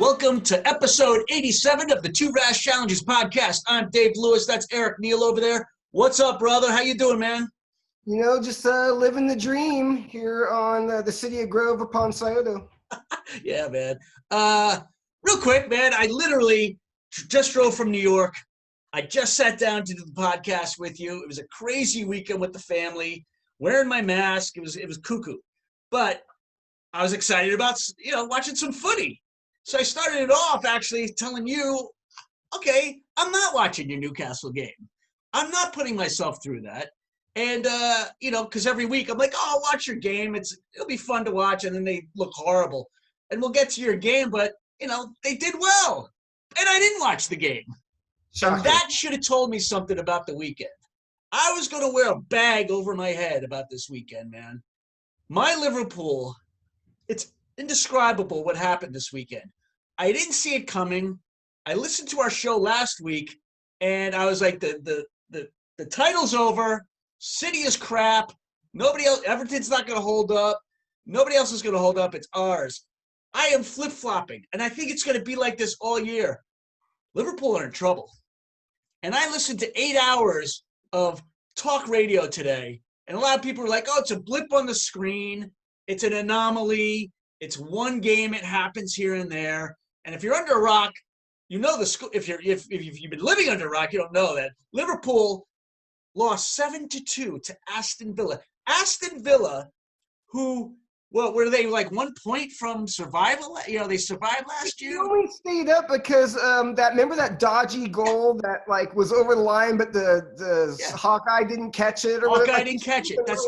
Welcome to episode 87 of the Two Rash Challenges podcast. I'm Dave Lewis. That's Eric Neal over there. What's up, brother? How you doing, man? You know, just living the dream here on the city of Grove upon Scioto. Yeah, man. Real quick, man, I literally just drove from New York. I just sat down to do the podcast with you. It was a crazy weekend with the family, wearing my mask. It was cuckoo. But I was excited about, watching some footy. So I started it off actually telling you, okay, I'm not watching your Newcastle game. I'm not putting myself through that. And, because every week I'm like, oh, I'll watch your game. It'll be fun to watch. And then they look horrible. And we'll get to your game, but, they did well. And I didn't watch the game. Shocking. And that should have told me something about the weekend. I was going to wear a bag over my head about this weekend, man. My Liverpool, it's indescribable what happened this weekend. I didn't see it coming. I listened to our show last week, and I was like, the title's over. City is crap. Nobody else. Everton's not going to hold up. Nobody else is going to hold up. It's ours. I am flip-flopping, and I think it's going to be like this all year. Liverpool are in trouble. And I listened to 8 hours of talk radio today, and a lot of people are like, oh, it's a blip on the screen. It's an anomaly. It's one game. It happens here and there. And if you're under a rock, you know the school. If you've been living under a rock, you don't know that Liverpool lost 7-2 to Aston Villa. Aston Villa, who were they like 1 point from survival? They survived last year. You only stayed up because remember that dodgy goal that was over the line, but the Hawkeye didn't catch it. Hawkeye didn't catch it. That's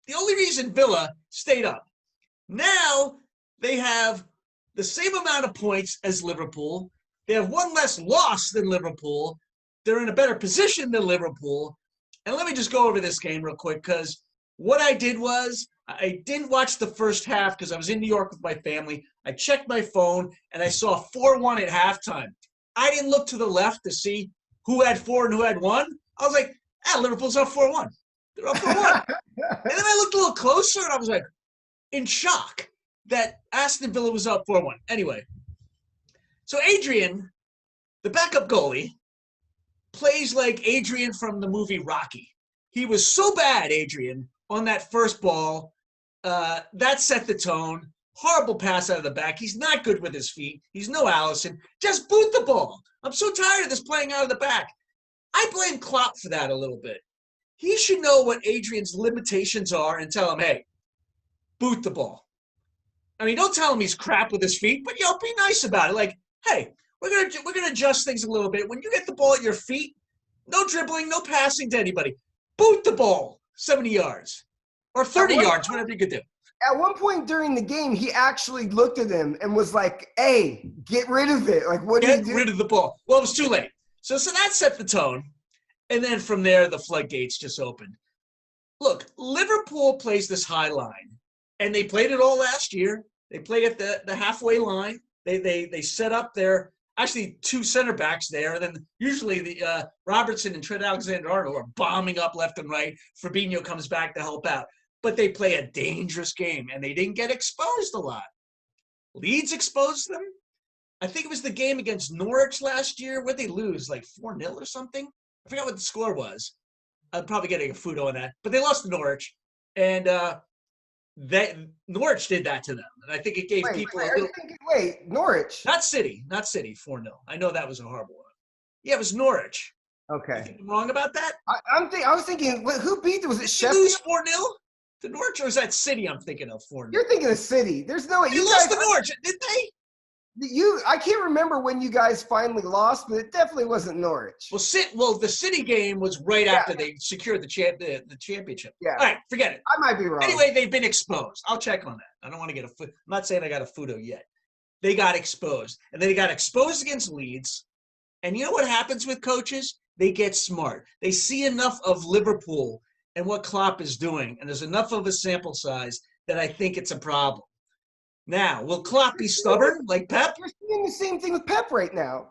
the only reason Villa stayed up. Now they have the same amount of points as Liverpool. They have one less loss than Liverpool. They're in a better position than Liverpool. And let me just go over this game real quick, because what I did was I didn't watch the first half because I was in New York with my family. I checked my phone, and I saw 4-1 at halftime. I didn't look to the left to see who had 4 and who had 1. I was like, Liverpool's up 4-1. They're up 4-1. And then I looked a little closer, and I was like, in shock that Aston Villa was up 4-1. Anyway, so Adrian, the backup goalie, plays like Adrian from the movie Rocky. He was so bad, Adrian, on that first ball. That set the tone. Horrible pass out of the back. He's not good with his feet. He's no Allison. Just boot the ball. I'm so tired of this playing out of the back. I blame Klopp for that a little bit. He should know what Adrian's limitations are and tell him, hey, boot the ball. I mean, don't tell him he's crap with his feet, but be nice about it. Like, hey, we're gonna adjust things a little bit. When you get the ball at your feet, no dribbling, no passing to anybody. Boot the ball 70 yards or 30 yards, whatever you could do. At one point during the game, he actually looked at him and was like, hey, get rid of it. Like, what do you do? Get rid of the ball. Well, it was too late. So that set the tone. And then from there, the floodgates just opened. Look, Liverpool plays this high line. And they played it all last year. They played at the halfway line. They set up their actually 2 center backs there. And then usually the Robertson and Trent Alexander-Arnold are bombing up left and right. Fabinho comes back to help out. But they play a dangerous game, and they didn't get exposed a lot. Leeds exposed them. I think it was the game against Norwich last year. Where'd they lose, like 4-0 or something? I forgot what the score was. I'm probably getting a photo on that. But they lost to Norwich. And Norwich did that to them, and I think it gave people a little. Wait, Norwich? Not City, 4-0. I know that was a horrible one. Yeah, it was Norwich. Okay. You think I'm wrong about that? I was thinking, who beat them? Was it Sheffield? Lose 4-0 to Norwich, or is that City? I'm thinking of 4-0. You're thinking of City. There's no way. They lost to Norwich, did they? I can't remember when you guys finally lost, but it definitely wasn't Norwich. Well, the City game was right after they secured the championship. Yeah. All right, forget it. I might be wrong. Anyway, they've been exposed. I'll check on that. I don't want to get I'm not saying I got a photo yet. They got exposed. And then they got exposed against Leeds. And you know what happens with coaches? They get smart. They see enough of Liverpool and what Klopp is doing, and there's enough of a sample size that I think it's a problem. Now, will Klopp be stubborn like Pep? You're seeing the same thing with Pep right now.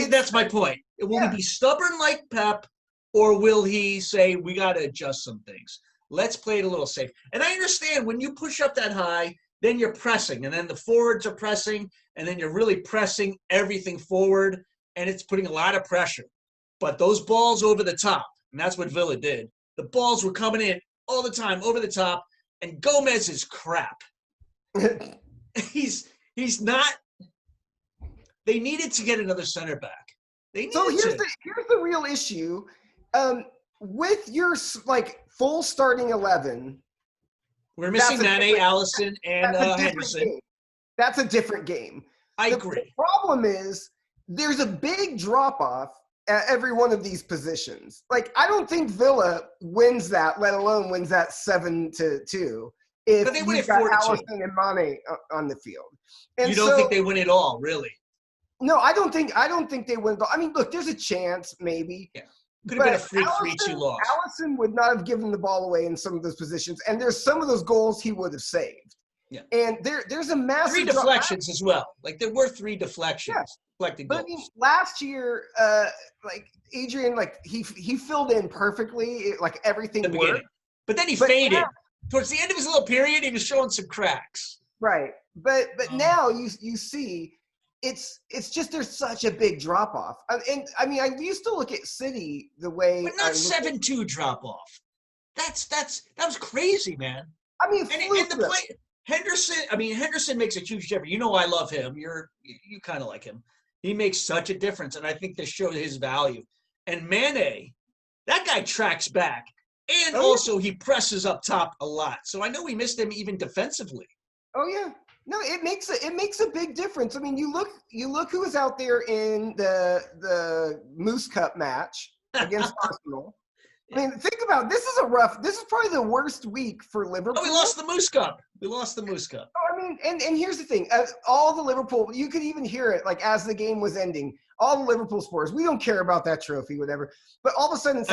That's my point. Will he be stubborn like Pep, or will he say, we got to adjust some things? Let's play it a little safe. And I understand when you push up that high, then you're pressing, and then the forwards are pressing, and then you're really pressing everything forward, and it's putting a lot of pressure. But those balls over the top, and that's what Villa did. The balls were coming in all the time over the top, and Gomez is crap. He's not. They needed to get another center back. So here's the real issue. With your full starting 11, we're missing Mane, Allison, and Henderson. Game. That's a different game. I agree. The problem is there's a big drop-off at every one of these positions. Like, I don't think Villa wins that, let alone wins that 7-2. If they win you've it got 4-2. Allison and Mane on the field. And you don't think they win it all, really? No, I don't think they win it all. I mean, look, there's a chance, maybe. Yeah. Could have been a freak 3-2 loss. Allison would not have given the ball away in some of those positions, and there's some of those goals he would have saved. Yeah. And there's a massive 3 deflections as well. Like, there were 3 deflections. Yeah. Deflected but goals. I mean, last year, Adrian, he filled in perfectly. Everything worked. But then he faded. Now, towards the end of his little period, he was showing some cracks. Right. But now you see it's just there's such a big drop off. And I mean, I used to look at City the way, but not 7-2 drop off. That was crazy, man. I mean, and the play Henderson makes a huge difference. You know, I love him. You kind of like him. He makes such a difference, and I think this shows his value. And Mane, that guy tracks back, and also he presses up top a lot. So I know we missed him even defensively. Oh yeah. No, it makes a big difference. I mean, you look who was out there in the Moose Cup match against Arsenal. I mean, think about it. This is probably the worst week for Liverpool. Oh, we lost the Moose Cup. Oh, I mean, and here's the thing. All the Liverpool, you could even hear it as the game was ending. All the Liverpool supporters, we don't care about that trophy, whatever. But all of a sudden,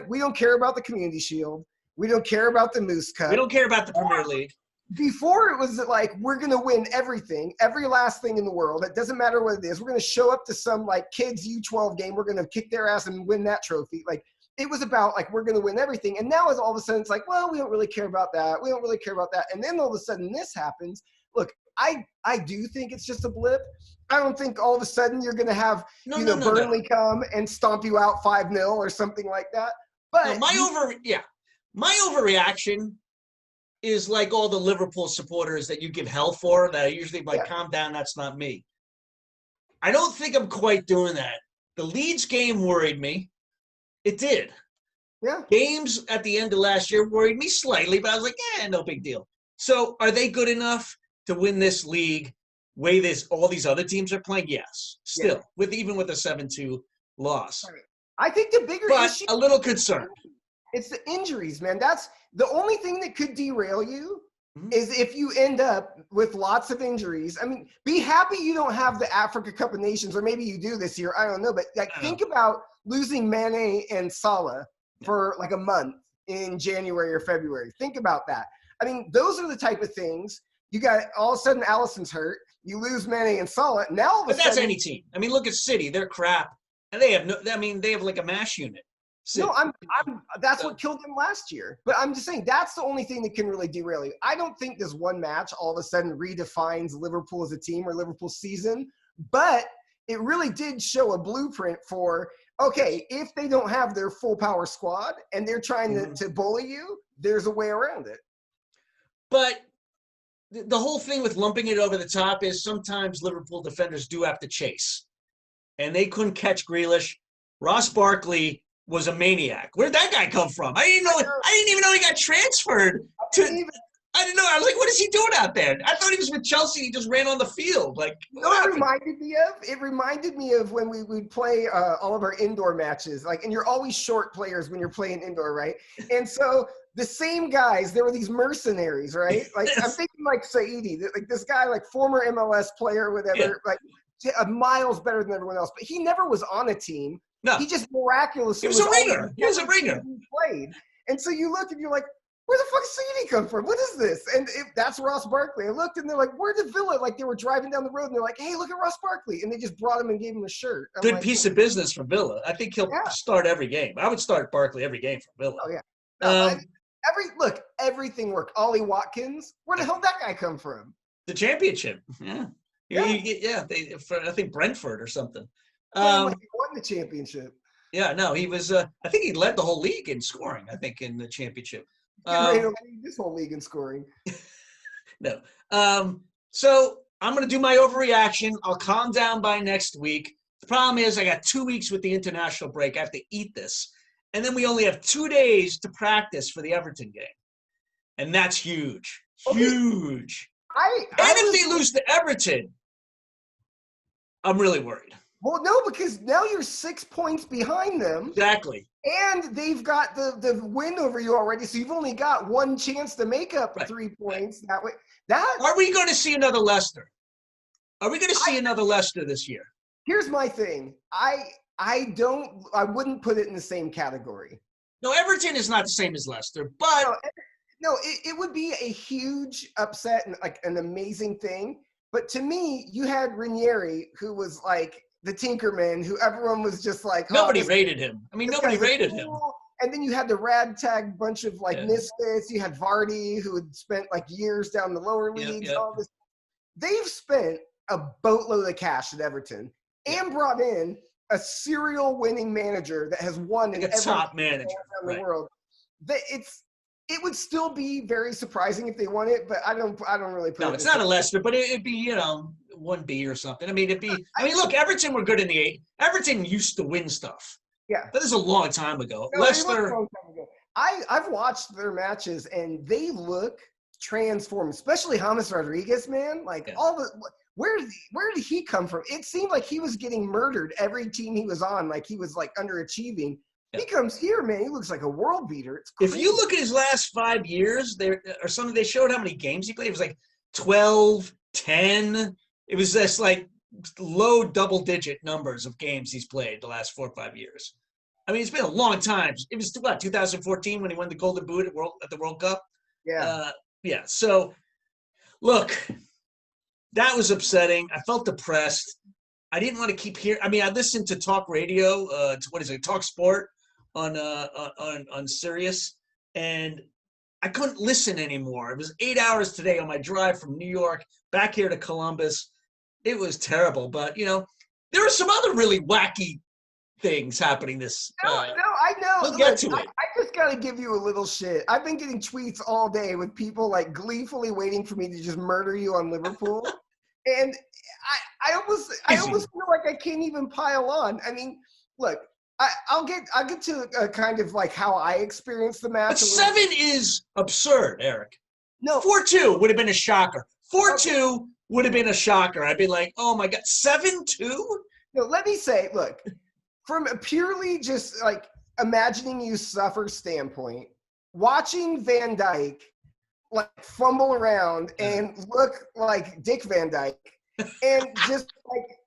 we don't care about the Community Shield. We don't care about the Moose Cup. We don't care about the Premier League. Before it was we're going to win everything, every last thing in the world. It doesn't matter what it is. We're going to show up to some kids U12 game. We're going to kick their ass and win that trophy. It was about we're going to win everything. And now all of a sudden it's well, we don't really care about that. We don't really care about that. And then all of a sudden this happens. Look, I do think it's just a blip. I don't think all of a sudden you're going to have Burnley come and stomp you out 5-0 or something like that. But my overreaction is like all the Liverpool supporters that you give hell for, that I usually calm down, that's not me. I don't think I'm quite doing that. The Leeds game worried me. It did. Yeah. Games at the end of last year worried me slightly, but I was no big deal. So are they good enough to win this league way all these other teams are playing? Yes. Still, even with a 7-2 loss. Right. I think the bigger issue, a little concerned. It's the injuries, man. That's the only thing that could derail you is if you end up with lots of injuries. I mean, be happy you don't have the Africa Cup of Nations, or maybe you do this year. I don't know. But think about losing Mane and Salah for a month in January or February. Think about that. I mean, those are the type of things. You got all of a sudden Allison's hurt. You lose Mane and Salah. Now all of a sudden, that's any team. I mean, look at City. They're crap. And they have they have a mash unit. No, that's what killed him last year. But I'm just saying that's the only thing that can really derail you. I don't think this one match all of a sudden redefines Liverpool as a team or Liverpool's season, but it really did show a blueprint for, okay, if they don't have their full power squad and they're trying to bully you, there's a way around it. But the whole thing with lumping it over the top is sometimes Liverpool defenders do have to chase. And they couldn't catch Grealish. Ross Barkley was a maniac. Where'd that guy come from? I didn't even know he got transferred to. I didn't know. I was what is he doing out there? I thought he was with Chelsea. He just ran on the field. It reminded me of? It reminded me of when we'd play all of our indoor matches. And you're always short players when you're playing indoor, right? And so the same guys, there were these mercenaries, right? I'm thinking Saidi, this guy, former MLS player, whatever, miles better than everyone else. But he never was on a team. No. He just miraculously was a ringer. He was a ringer. Played. And so you look and you're where the fuck did City come from? What is this? And that's Ross Barkley. I looked and they're where did Villa? They were driving down the road and they're hey, look at Ross Barkley. And they just brought him and gave him a shirt. Good piece of business for Villa. I think he'll start every game. I would start Barkley every game for Villa. Oh, yeah. Everything worked. Ollie Watkins, where the hell did that guy come from? The championship. Yeah. Yeah. I think Brentford or something. Playing like he won the championship. Yeah, no, he was. I think he led the whole league in scoring. I think in the championship. Getting ready to lead this whole league in scoring. No. So I'm going to do my overreaction. I'll calm down by next week. The problem is I got 2 weeks with the international break. I have to eat this. And then we only have 2 days to practice for the Everton game. And that's huge. Huge. And if they lose to Everton, I'm really worried. Well, no, because now you're 6 points behind them. Exactly. And they've got the win over you already, so you've only got one chance to make up 3 points that way. Are we going to see another Leicester? Are we going to see another Leicester this year? Here's my thing. I wouldn't put it in the same category. No, Everton is not the same as Leicester, but no, it would be a huge upset and like an amazing thing. But to me, you had Ranieri, who was like the Tinkerman, who everyone was just like, nobody rated him. I mean, nobody rated him. And then you had the ragtag bunch of like misfits. You had Vardy, who had spent like years down the lower leagues. All this. They've spent a boatload of cash at Everton and brought in a serial winning manager that has won in every top manager around the world. It would still be very surprising if they won it, but I don't really put it. No, it's not a Leicester, but it'd be 1B or something. I mean, look, Everton were good in the 8. Everton used to win stuff. Yeah, that is a long time ago. No, Leicester. I've watched their matches and they look transformed, especially James Rodriguez, man. Like where did he come from? It seemed like he was getting murdered every team he was on, like he was like underachieving. He comes here, man. He looks like a world beater. It's crazy. If you look at his last 5 years, they showed how many games he played. It was like 12, 10. It was just like low double-digit numbers of games he's played the last 4 or 5 years. I mean, it's been a long time. It was 2014 when he won the Golden Boot at the World Cup. Yeah. So, look, that was upsetting. I felt depressed. I didn't want to keep hearing. I mean, I listened to talk radio. Talk Sport on Sirius, and I couldn't listen anymore. It was 8 hours today on my drive from New York back here to Columbus. It was terrible, but there are some other really wacky things happening this. No, I know. We'll get to it. I just gotta give you a little shit. I've been getting tweets all day with people like gleefully waiting for me to just murder you on Liverpool, and I almost feel like I can't even pile on. I mean, look. I'll get to kind of like how I experienced the match. But 7 is absurd, Eric. No, 4-2 would have been a shocker. 4-2 would have been a shocker. I'd be like, oh my God, 7-2? No, let me say, look, from a purely just like imagining you suffer standpoint, watching Van Dijk like fumble around and look like Dick Van Dyke and just like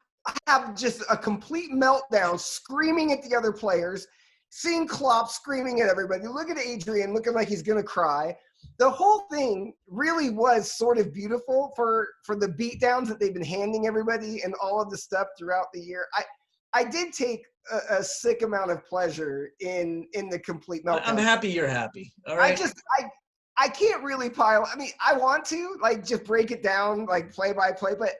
have just a complete meltdown, screaming at the other players, seeing Klopp screaming at everybody. Look at Adrian looking like he's going to cry. The whole thing really was sort of beautiful for the beatdowns that they've been handing everybody and all of the stuff throughout the year. I did take a sick amount of pleasure in the complete meltdown. I'm happy you're happy. All right. I can't really pile. I mean, I want to like just break it down like play by play, but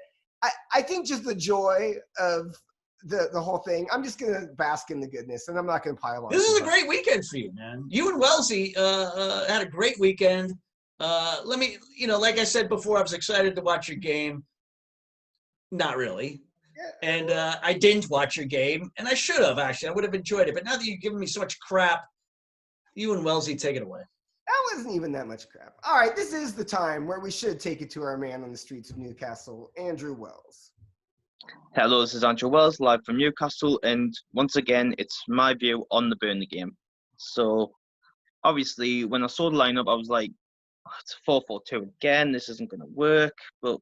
I think just the joy of the whole thing, I'm just going to bask in the goodness, and I'm not going to pile on. This is a great weekend for you, man. You and Wellesley had a great weekend. Let me, like I said before, I was excited to watch your game. Not really. Yeah. And I didn't watch your game, and I should have, actually. I would have enjoyed it. But now that you've given me so much crap, you and Wellesley take it away. That wasn't even that much crap. All right, this is the time where we should take it to our man on the streets of Newcastle, Andrew Wells. Hello, this is Andrew Wells, live from Newcastle, and once again, it's my view on the Burnley game. So, obviously, when I saw the lineup, I was like, it's 4-4-2 again, this isn't going to work. But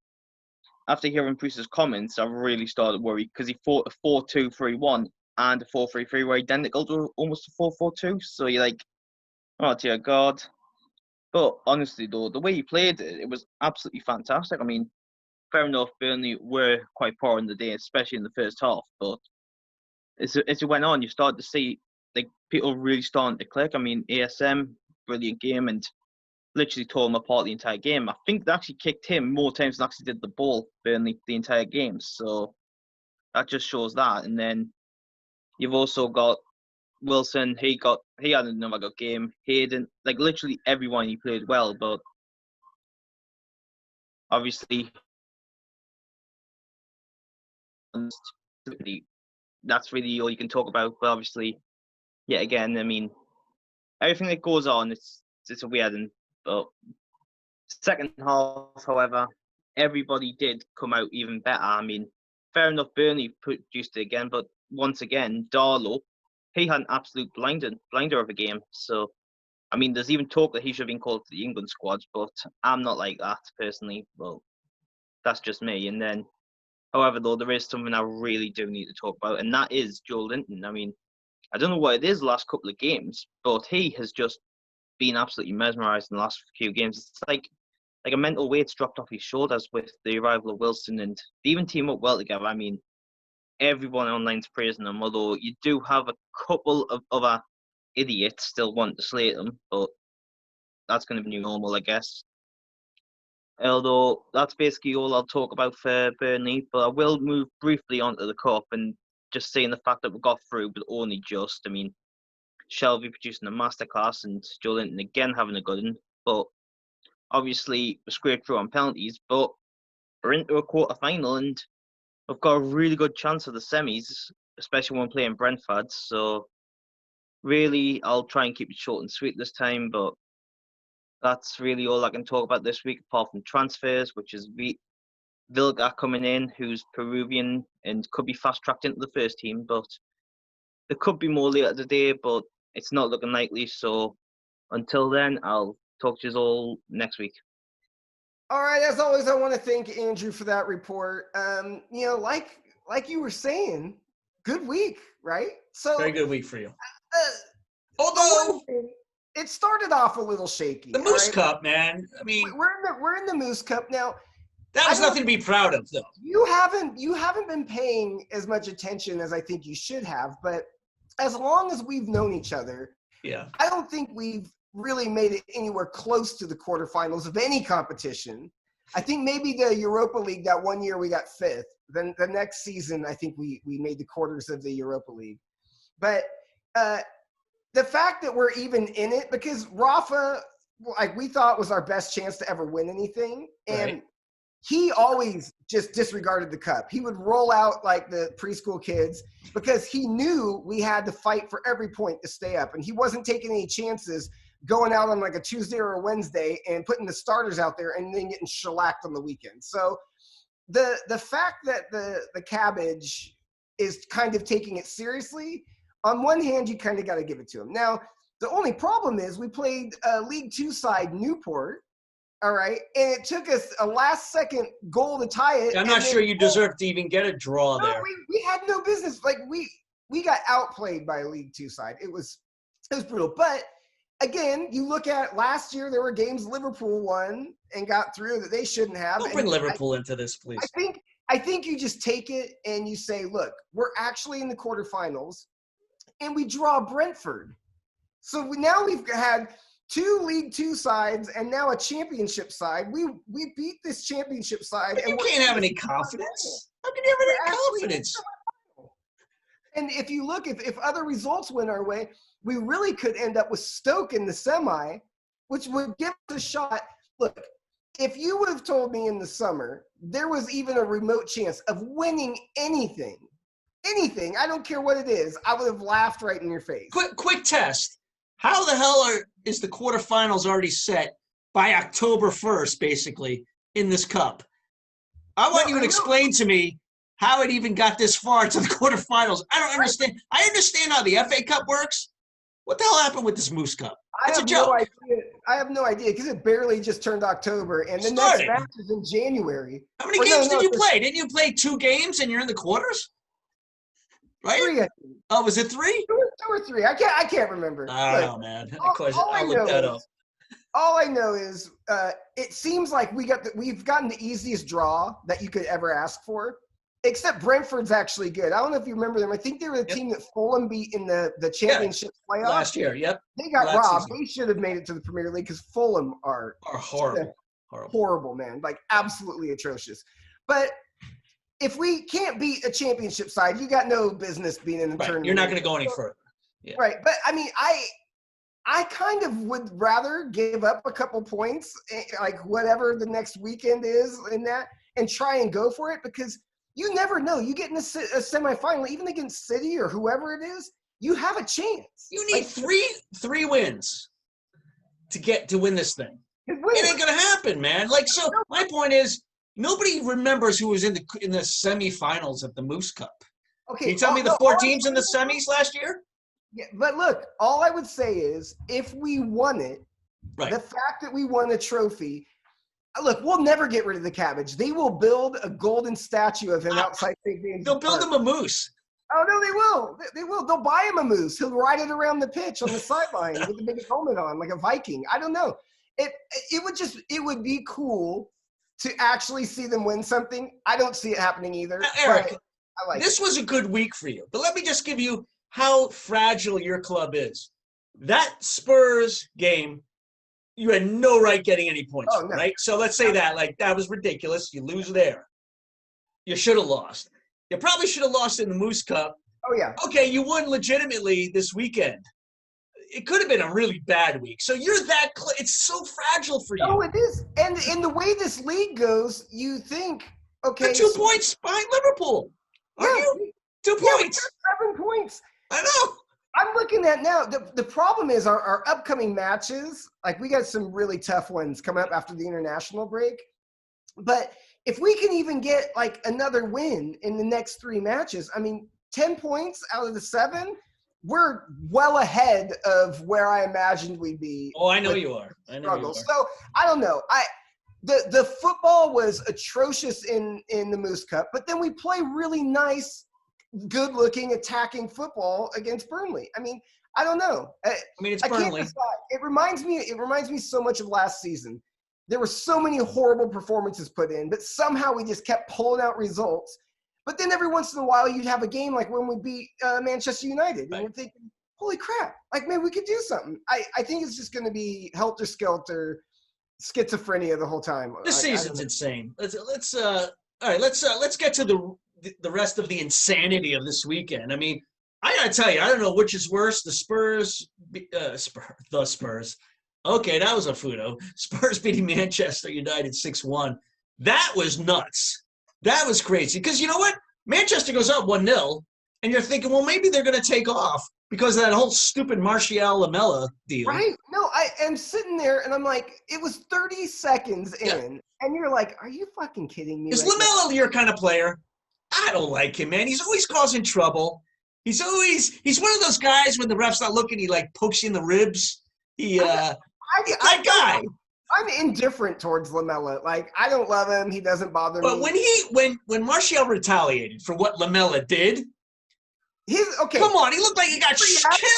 after hearing Bruce's comments, I really started worried because he thought a 4-2-3-1 and a 4-3-3 were identical to almost a 4-4-2. So you're like, oh dear God. But honestly though, the way he played it, it was absolutely fantastic. I mean, fair enough, Burnley were quite poor in the day, especially in the first half. But as it went on, you started to see like people really starting to click. I mean, ASM, brilliant game and literally tore him apart the entire game. I think they actually kicked him more times than actually did the ball, Burnley, the entire game. So that just shows that. And then you've also got Wilson. He had another good game. Hayden, like literally everyone, he played well, but obviously that's really all you can talk about. But obviously, yet again, I mean, everything that goes on, it's a weird and but second half, however, everybody did come out even better. I mean, fair enough, Burnley produced it again, but once again, Darlow, he had an absolute blinder of a game. So, I mean, there's even talk that he should have been called to the England squad, but I'm not like that personally. Well, that's just me. And then, however, though, there is something I really do need to talk about, and that is Joe Linton. I mean, I don't know what it is the last couple of games, but he has just been absolutely mesmerised in the last few games. It's like a mental weight's dropped off his shoulders with the arrival of Wilson, and they even team up well together. I mean, everyone online's praising them, although you do have a couple of other idiots still want to slate them, but that's going to be new normal, I guess. Although that's basically all I'll talk about for Burnley, but I will move briefly onto the cup and just saying the fact that we got through, but only just. I mean, Shelby producing a masterclass and Joe Linton again having a good one, but obviously we scraped through on penalties, but we're into a quarter final and we've got a really good chance of the semis, especially when playing Brentford. So really, I'll try and keep it short and sweet this time, but that's really all I can talk about this week, apart from transfers, which is Vilga coming in, who's Peruvian and could be fast-tracked into the first team, but there could be more later today, but it's not looking likely. So until then, I'll talk to you all next week. All right. As always, I want to thank Andrew for that report. Like you were saying, good week, right? So Very good week for you. Although it started off a little shaky. The Moose Cup, man. I mean, we're in the Moose Cup now. That was nothing to be proud of, though. You haven't been paying as much attention as I think you should have, but as long as we've known each other, yeah, I don't think we've really made it anywhere close to the quarterfinals of any competition. I think maybe the Europa League, that one year we got fifth. Then the next season, I think we made the quarters of the Europa League. But the fact that we're even in it, because Rafa, like we thought was our best chance to ever win anything. And right. He always just disregarded the cup. He would roll out like the preschool kids because he knew we had to fight for every point to stay up. And he wasn't taking any chances going out on like a Tuesday or a Wednesday and putting the starters out there and then getting shellacked on the weekend. So the fact that the Cabbage is kind of taking it seriously, on one hand, you kind of got to give it to him. Now, the only problem is we played League Two side Newport. All right. And it took us a last-second goal to tie it. I'm not sure you deserve to even get a draw there. We had no business. Like, we got outplayed by a League Two side. It was brutal. But, again, you look at last year, there were games Liverpool won and got through that they shouldn't have. Don't bring Liverpool into this, please. I think you just take it and you say, look, we're actually in the quarterfinals, and we draw Brentford. So now we've had – 2 League Two sides and now a championship side. We beat this championship side. But you can't have any confidence. How can you have any confidence? And if you look, if other results went our way, we really could end up with Stoke in the semi, which would give us a shot. Look, if you would have told me in the summer there was even a remote chance of winning anything, I don't care what it is, I would have laughed right in your face. Quick test. How the hell is the quarterfinals already set by October 1st, basically, in this cup? I want you to explain to me how it even got this far to the quarterfinals. I don't understand. I understand how the FA Cup works. What the hell happened with this Moose Cup? It's a joke. I have no idea because it barely just turned October, and the next match is in January. How many games did you play? Didn't you play 2 games and you're in the quarters? Right? 3. Oh, was it 3? 2 or 3. I can't remember. I don't know, man. I'll look that up. All I know is it seems like we've gotten the easiest draw that you could ever ask for. Except Brentford's actually good. I don't know if you remember them. I think they were the team that Fulham beat in the championship playoffs. Last year, yep. They got Last robbed. season. They should have made it to the Premier League because Fulham are horrible. Horrible, man. Like, absolutely atrocious. But if we can't beat a championship side, you got no business being in the tournament. You're not going to go any further. Yeah. Right. But, I mean, I kind of would rather give up a couple points, like whatever the next weekend is in that, and try and go for it because you never know. You get in a semifinal, even against City or whoever it is, you have a chance. You need three wins to win this thing. It ain't gonna happen, man. Like, so my point is, nobody remembers who was in the semifinals at the Moose Cup. Okay, can you tell me the 4 teams in the semis last year? Yeah, but look, all I would say is, if we won it, the fact that we won a trophy. Look, we'll never get rid of the cabbage. They will build a golden statue of him outside St. James. They'll build him a moose. Oh, no, they will. They will. They'll buy him a moose. He'll ride it around the pitch on the sideline with a big helmet on, like a Viking. I don't know. It would be cool to actually see them win something. I don't see it happening either. Now, Eric, this was a good week for you. But let me just give you how fragile your club is. That Spurs game, you had no right getting any points, right? So let's say that was ridiculous. You lose there. You should have lost. You probably should have lost in the Moose Cup. Oh, yeah. Okay, you won legitimately this weekend. It could have been a really bad week. So you're that it's so fragile for you. Oh, it is. And in the way this league goes, you think, okay. You're 2 points behind Liverpool. Aren't you? 2 points. 7 points. I know. I'm looking at now, the problem is our upcoming matches, like we got some really tough ones coming up after the international break. But if we can even get like another win in the next 3 matches, I mean, 10 points out of the 7, we're well ahead of where I imagined we'd be. Oh, I know you are. So I don't know. The football was atrocious in the Moose Cup, but then we play really nice, good-looking, attacking football against Burnley. I mean, I don't know. It's Burnley. It reminds me so much of last season. There were so many horrible performances put in, but somehow we just kept pulling out results. But then every once in a while, you'd have a game like when we beat Manchester United, and you're thinking, "Holy crap! Like, man, we could do something." I think it's just going to be helter-skelter, schizophrenia the whole time. This season's insane. Let's get to the rest of the insanity of this weekend. I mean, I gotta tell you, I don't know which is worse: the Spurs. Okay, that was a fudo. Spurs beating Manchester United 6-1. That was nuts. That was crazy. Because you know what? Manchester goes up 1-0, and you're thinking, well, maybe they're going to take off because of that whole stupid Martial Lamela deal. Right? No, I am sitting there, and I'm like, it was 30 seconds in, and you're like, are you fucking kidding me? Is Lamela your kind of player? I don't like him, man. He's always causing trouble. He's one of those guys when the ref's not looking, he like pokes you in the ribs. That guy. I'm indifferent towards Lamela. Like, I don't love him. He doesn't bother me. But when Martial retaliated for what Lamela did, come on, he looked like he got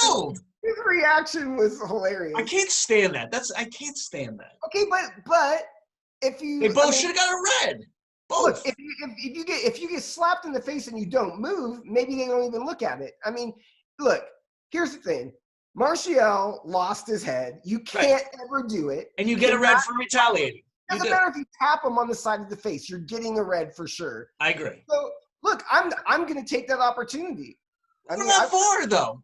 killed. His reaction was hilarious. I can't stand that. I can't stand that. Okay, but if you they both should have got a red. Both. Look, if you get slapped in the face and you don't move, maybe they don't even look at it. I mean, look, here's the thing. Martial lost his head. You can't ever do it. And you get a red for retaliating. It doesn't matter if you tap him on the side of the face. You're getting a red for sure. I agree. So, look, I'm going to take that opportunity. What about VAR, though?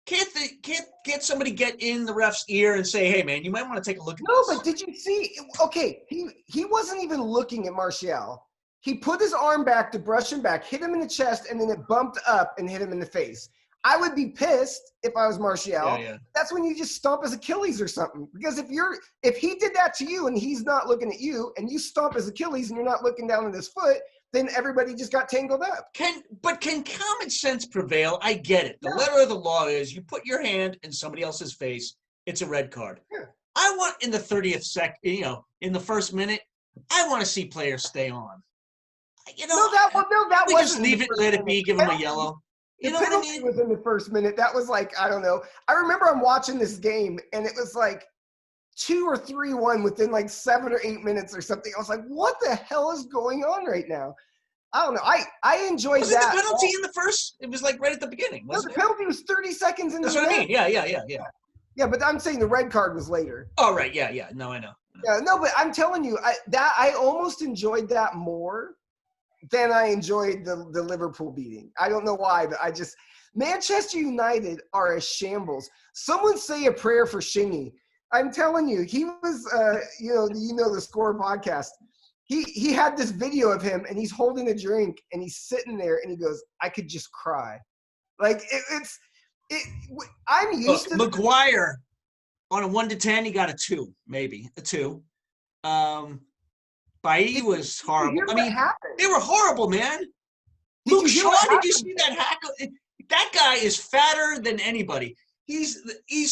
Can't somebody get in the ref's ear and say, hey, man, you might want to take a look at this? No, but did you see? Okay, he wasn't even looking at Martial. He put his arm back to brush him back, hit him in the chest, and then it bumped up and hit him in the face. I would be pissed if I was Martial. Yeah. That's when you just stomp his Achilles or something. Because if he did that to you and he's not looking at you, and you stomp his Achilles and you're not looking down at his foot, then everybody just got tangled up. Can common sense prevail? I get it. The letter of the law is you put your hand in somebody else's face, it's a red card. Yeah. I want in the 30th second, in the first minute, I want to see players stay on. That we wasn't. Just leave it, let it be, give them a yellow. The penalty was in the first minute. That was like, I don't know. I remember I'm watching this game, and it was like 2 or 3-1 within like 7 or 8 minutes or something. I was like, what the hell is going on right now? I don't know. I enjoyed Was it that. the penalty in the first? It was like right at the beginning, No, wasn't the it? penalty was 30 seconds into That's the what I match. mean. Yeah. Yeah, but I'm saying the red card was later. Oh, right. Yeah. No, I know. Yeah, no, but I'm telling you, I almost enjoyed that more than I enjoyed the Liverpool beating. I don't know why, but Manchester United are a shambles. Someone say a prayer for Shingy. I'm telling you, he was, the Score podcast. He had this video of him, and he's holding a drink, and he's sitting there, and he goes, "I could just cry." Like I'm used to Maguire on a 1 to 10. He got a 2, maybe a 2. Bailly was horrible. I mean, they were horrible, man. Luke Shaw, did you see that hack? That guy is fatter than anybody. He's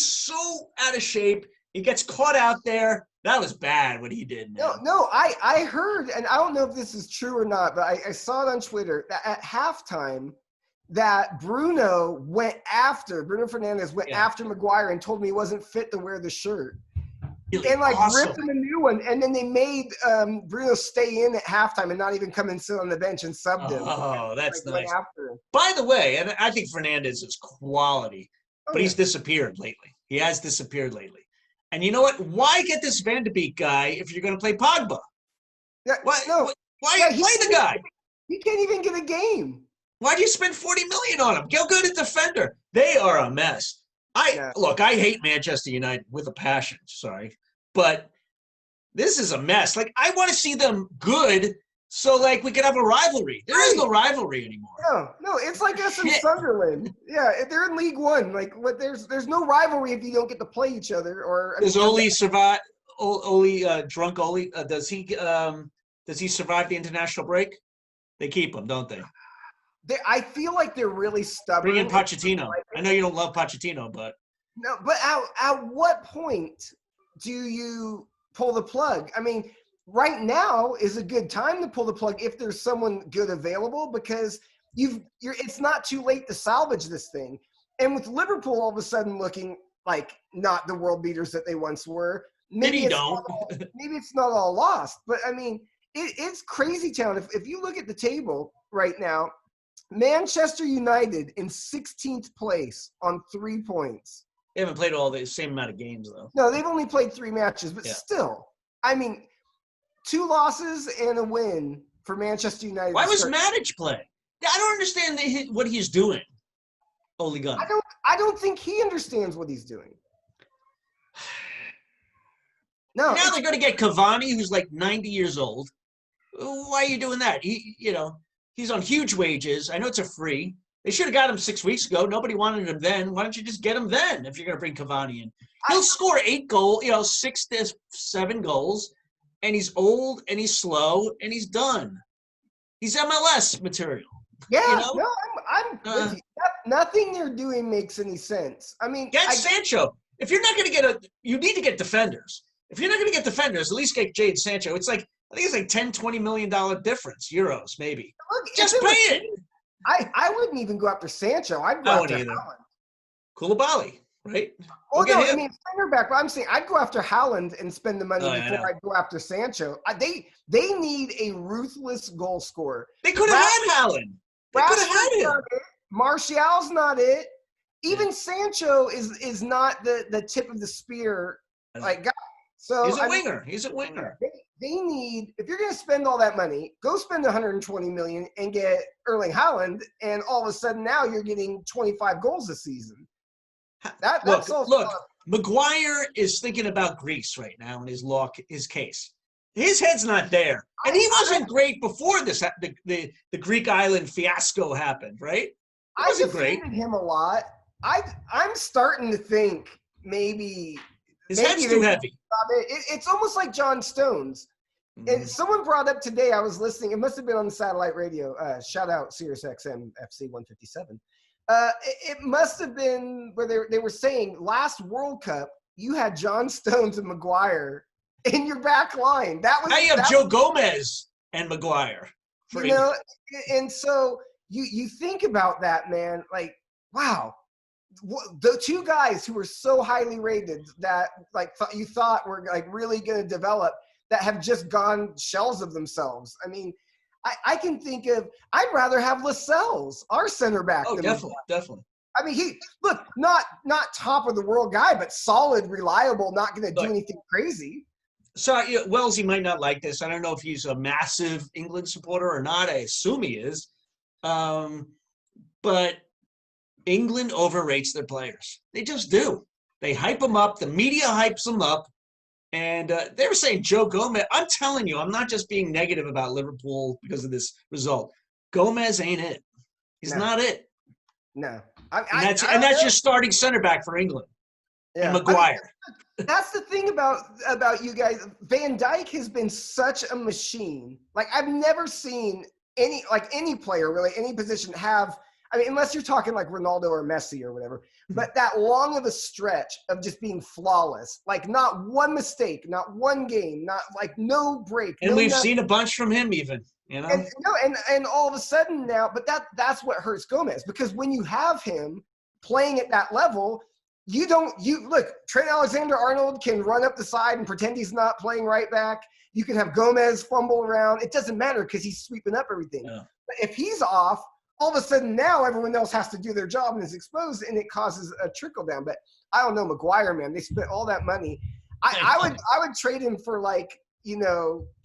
so out of shape. He gets caught out there. That was bad what he did, man. No, I heard, and I don't know if this is true or not, but I saw it on Twitter that at halftime that Bruno Fernandes went after Maguire and told him he wasn't fit to wear the shirt. Really and ripped him a new one, and then they made Bruno stay in at halftime and not even come and sit on the bench and subbed him. Oh, that's nice. By the way, and I think Fernandes is quality, but he's disappeared lately. He has disappeared lately. And you know what? Why get this Van de Beek guy if you're going to play Pogba? Yeah, why play the guy? He can't even get a game. Why'd you spend $40 million on him? Go good at defender. They are a mess. Look, I hate Manchester United with a passion. Sorry. But this is a mess. Like, I want to see them good so, like, we can have a rivalry. There is no rivalry anymore. No, it's like us and Sunderland. Yeah, they're in League One. Like, there's no rivalry if you don't get to play each other. Does Ole survive? Drunk Ole, does he survive the international break? They keep him, don't they? I feel like they're really stubborn. Bring in Pochettino. I know you don't love Pochettino, but no. But at what point do you pull the plug? I mean, right now is a good time to pull the plug if there's someone good available, because it's not too late to salvage this thing. And with Liverpool all of a sudden looking like not the world beaters that they once were, maybe it's not all lost. But I mean, it's crazy town. If you look at the table right now, Manchester United in 16th place on 3 points. They haven't played all the same amount of games, though. No, they've only played 3 matches, but still. I mean, 2 losses and a win for Manchester United. Why was Matic playing? I don't understand what he's doing, Ole Gunnar. I don't think he understands what he's doing. No. Now they're going to get Cavani, who's like 90 years old. Why are you doing that? He's on huge wages. I know it's a free. They should have got him 6 weeks ago. Nobody wanted him then. Why don't you just get him then if you're going to bring Cavani in? He'll score 8 goals, 6 to 7 goals, and he's old and he's slow and he's done. He's MLS material. Yeah, no, I'm with you. Nothing they're doing makes any sense. I mean, get Sancho. If you're not going to you need to get defenders. If you're not going to get defenders, at least get Jadon Sancho. It's like, I think it's like $10-20 million difference, euros maybe. Look, just pay it. I wouldn't even go after Sancho. I'd go after Haaland. Koulibaly, right? Well, no, I mean center back. But I'm saying I'd go after Haaland and spend the money before I'd go after Sancho. They need a ruthless goal scorer. They could have had Haaland. They could have had him. Martial's not it. Even Sancho is not the tip of the spear like guy. So he's a winger. He's a winger. They need, if you're going to spend all that money, go spend $120 million and get Erling Haaland, and all of a sudden now you're getting 25 goals a season. Look, Maguire is thinking about Greece right now in his case. His head's not there, and he wasn't great before this. The Greek island fiasco happened, right? I defended him a lot. I'm starting to think maybe his head's too heavy. It's almost like John Stones. And someone brought up today, I was listening, it must have been on the satellite radio, shout out Sirius XM FC 157. It must have been where they were saying last World Cup, you had John Stones and Maguire in your back line. Now you have Joe Gomez and Maguire. And so you think about that, man, like, wow. The 2 guys who were so highly rated that you thought were like really going to develop that have just gone shells of themselves. I mean, I can think of, I'd rather have Lascelles, our center back. Oh, than definitely. I mean, not top of the world guy, but solid, reliable, not going to do anything crazy. So, Wellesley might not like this. I don't know if he's a massive England supporter or not. I assume he is. But England overrates their players. They just do. They hype them up. The media hypes them up. And they were saying Joe Gomez. I'm telling you, I'm not just being negative about Liverpool because of this result. Gomez ain't it. He's not it. No. And that's your starting center back for England. Yeah. And Maguire. That's the thing about you guys. Van Dijk has been such a machine. Like, I've never seen any player, really, any position have, I mean, unless you're talking like Ronaldo or Messi or whatever, but that long of a stretch of just being flawless, like not one mistake, not one game, not like no break. And we've seen a bunch from him even, you know? And all of a sudden now, but that's what hurts Gomez, because when you have him playing at that level, you look, Trent Alexander-Arnold can run up the side and pretend he's not playing right back. You can have Gomez fumble around. It doesn't matter because he's sweeping up everything. Yeah. But if he's off, all of a sudden now everyone else has to do their job and is exposed, and it causes a trickle down. But I don't know, Maguire, man, they spent all that money. I would trade him for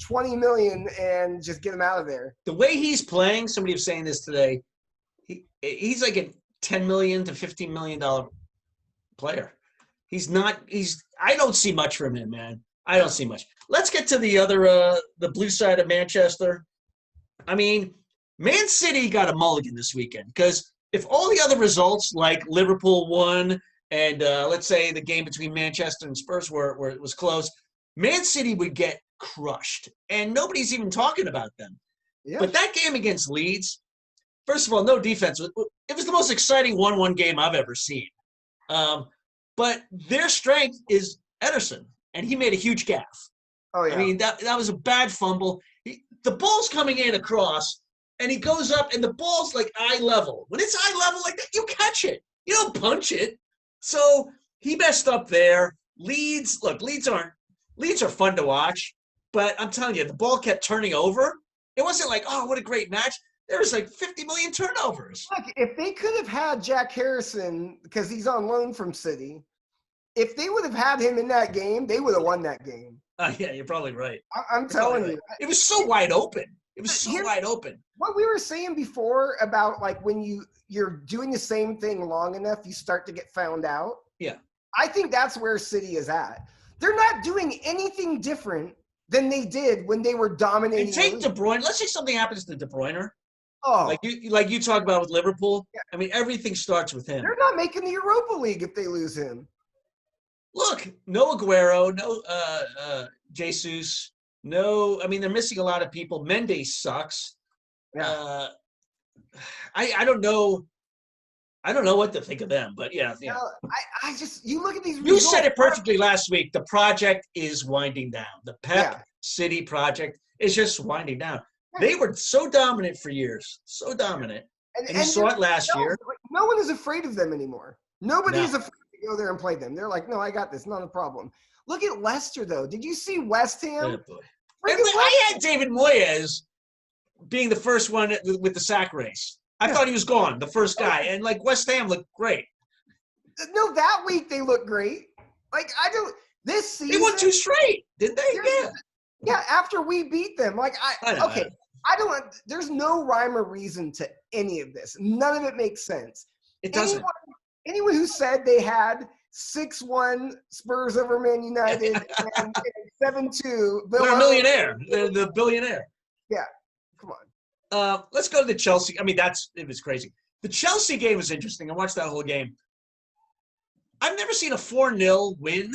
20 million and just get him out of there. The way he's playing, somebody was saying this today, he's like a $10 million to $15 million player. I don't see much from him, man. I don't see much. Let's get to the other, the blue side of Manchester. I mean, Man City got a mulligan this weekend, because if all the other results, like Liverpool won and let's say the game between Manchester and Spurs where it was close, Man City would get crushed, and nobody's even talking about them. Yeah. But that game against Leeds, first of all, no defense. It was the most exciting 1-1 game I've ever seen. But their strength is Ederson, and he made a huge gaffe. Oh, yeah. I mean, that was a bad fumble. The ball's coming in across, and he goes up, and the ball's like eye level. When it's eye level like that, you catch it. You don't punch it. So he messed up there. Leeds are fun to watch, but I'm telling you, the ball kept turning over. It wasn't like, oh, what a great match. There was like 50 million turnovers. Look, if they could have had Jack Harrison, because he's on loan from City, if they would have had him in that game, they would have won that game. Yeah, you're probably right. I'm telling you. It was so wide open. Wide open. What we were saying before about like when you're doing the same thing long enough, you start to get found out. Yeah. I think that's where City is at. They're not doing anything different than they did when they were dominating. And take De Bruyne. Let's say something happens to De Bruyne. Oh. Like you talk about with Liverpool. Yeah. I mean, everything starts with him. They're not making the Europa League if they lose him. Look, no Aguero, no Jesus, no. I mean, they're missing a lot of people. Mendes sucks. Yeah. I don't know. I don't know what to think of them, but yeah. I just, you look at these results. You said it perfectly last week. The project is winding down. The Pep City project is just winding down. They were so dominant for years, so dominant. And you saw it last year. No one is afraid of them anymore. Nobody is afraid to go there and play them. They're like, no, I got this. Not a problem. Look at Leicester, though. Did you see West Ham? I had David Moyes being the first one with the sack race. I thought he was gone, the first guy. And, West Ham looked great. No, that week they looked great. This season. They won 2 straight, didn't they? Yeah, after we beat them. There's no rhyme or reason to any of this. None of it makes sense. It doesn't. Anyone who said they had 6-1 Spurs over Man United and 7-2. They're a millionaire. They're the billionaire. Yeah, come on. Let's go to the Chelsea. I mean, it was crazy. The Chelsea game was interesting. I watched that whole game. I've never seen a 4-0 win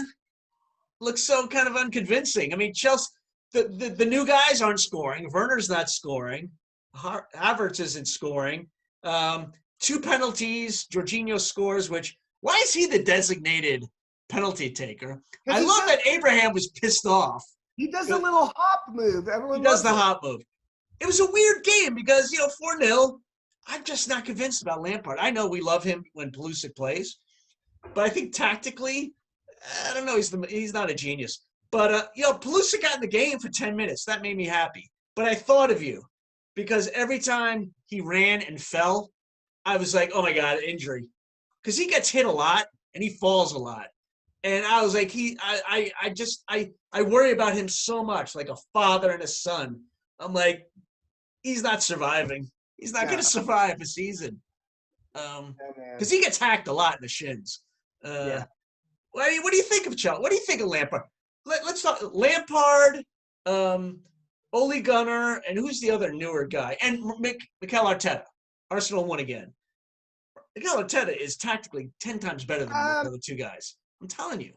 look so kind of unconvincing. I mean, Chelsea, the new guys aren't scoring. Werner's not scoring. Havertz isn't scoring. 2 penalties. Jorginho scores, why is he the designated penalty taker? I love that Abraham was pissed off. He does a little hop move. He does the hop move. It was a weird game because, 4-0, I'm just not convinced about Lampard. I know we love him when Pulisic plays, but I think tactically, I don't know, he's not a genius. But, Pulisic got in the game for 10 minutes. That made me happy. But I thought of you. because every time he ran and fell, I was like, oh my God, injury. Because he gets hit a lot and he falls a lot. And I was like, I worry about him so much, like a father and a son. I'm like, he's not surviving. He's not going to survive a season. Because he gets hacked a lot in the shins. What do you think of Chelsea? What do you think of Lampard? Let's talk Lampard, Ole Gunnar, and who's the other newer guy? And Mikel Arteta. Arsenal won again. Mikel Arteta is tactically 10 times better than the other two guys. I'm telling you.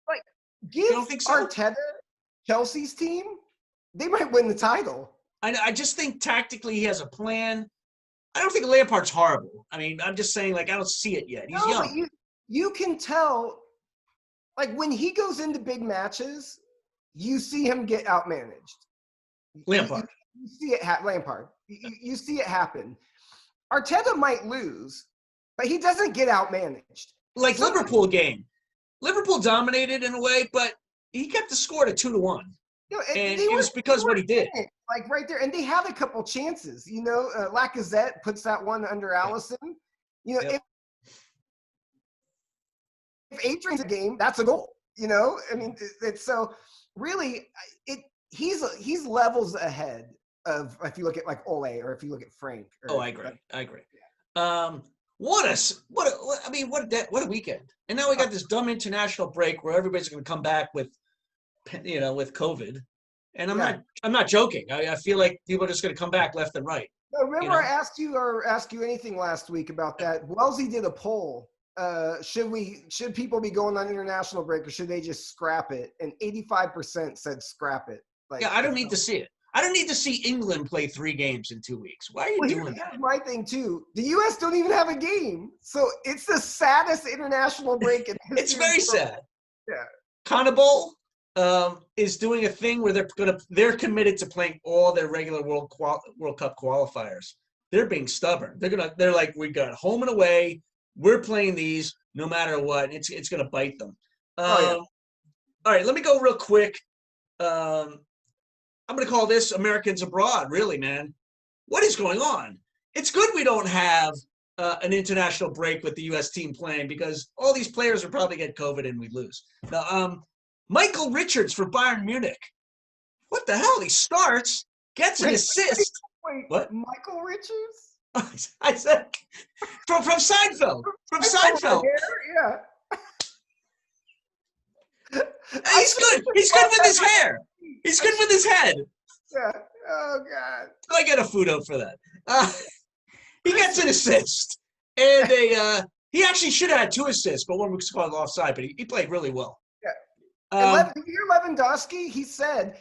Like, you don't think so? Arteta Chelsea's team, they might win the title. I just think tactically he has a plan. I don't think Lampard's horrible. I mean, I'm just saying, like, I don't see it yet. He's young. But you can tell, like, when he goes into big matches, you see him get outmanaged. Lampard. You see it Lampard. You see it happen. Arteta might lose, but he doesn't get outmanaged. Like Liverpool game. Liverpool dominated in a way, but he kept the score to 2-1. You know, and it was because what he did. Like right there. And they had a couple chances. You know, Lacazette puts that one under Alisson. You know, if Adrian's a game, that's a goal. You know, I mean, it's so really he's levels ahead of if you look at like Ole or if you look at Frank. I agree. Yeah. What a weekend! And now we got this dumb international break where everybody's going to come back with COVID. And I'm not joking. I feel like people are just going to come back left and right. Remember, I asked you anything last week about that. Wellesley did a poll. Should people be going on international break or should they just scrap it? And 85% said scrap it. Like, I don't need to see it. I don't need to see England play 3 games in 2 weeks. Why are you doing that? Here's my thing too. The U.S. don't even have a game, so it's the saddest international break in history. It's very sad. Yeah. CONMEBOL is doing a thing where they're committed to playing all their regular World Cup qualifiers. They're being stubborn. They're like, we got home and away. We're playing these no matter what. It's gonna bite them. All right, let me go real quick. I'm going to call this Americans Abroad, really, man. What is going on? It's good we don't have an international break with the U.S. team playing because all these players would probably get COVID and we'd lose. Now, Michael Richards for Bayern Munich. What the hell? He starts, gets an assist. Wait, what? Michael Richards? I said from Seinfeld. From Seinfeld. Yeah. He's good. He's good with his hair. He's good with his head. Yeah. Oh, God. I get a photo for that. He gets an assist. And he actually should have had 2 assists, but one was called offside, but he played really well. Yeah. Lewandowski, he said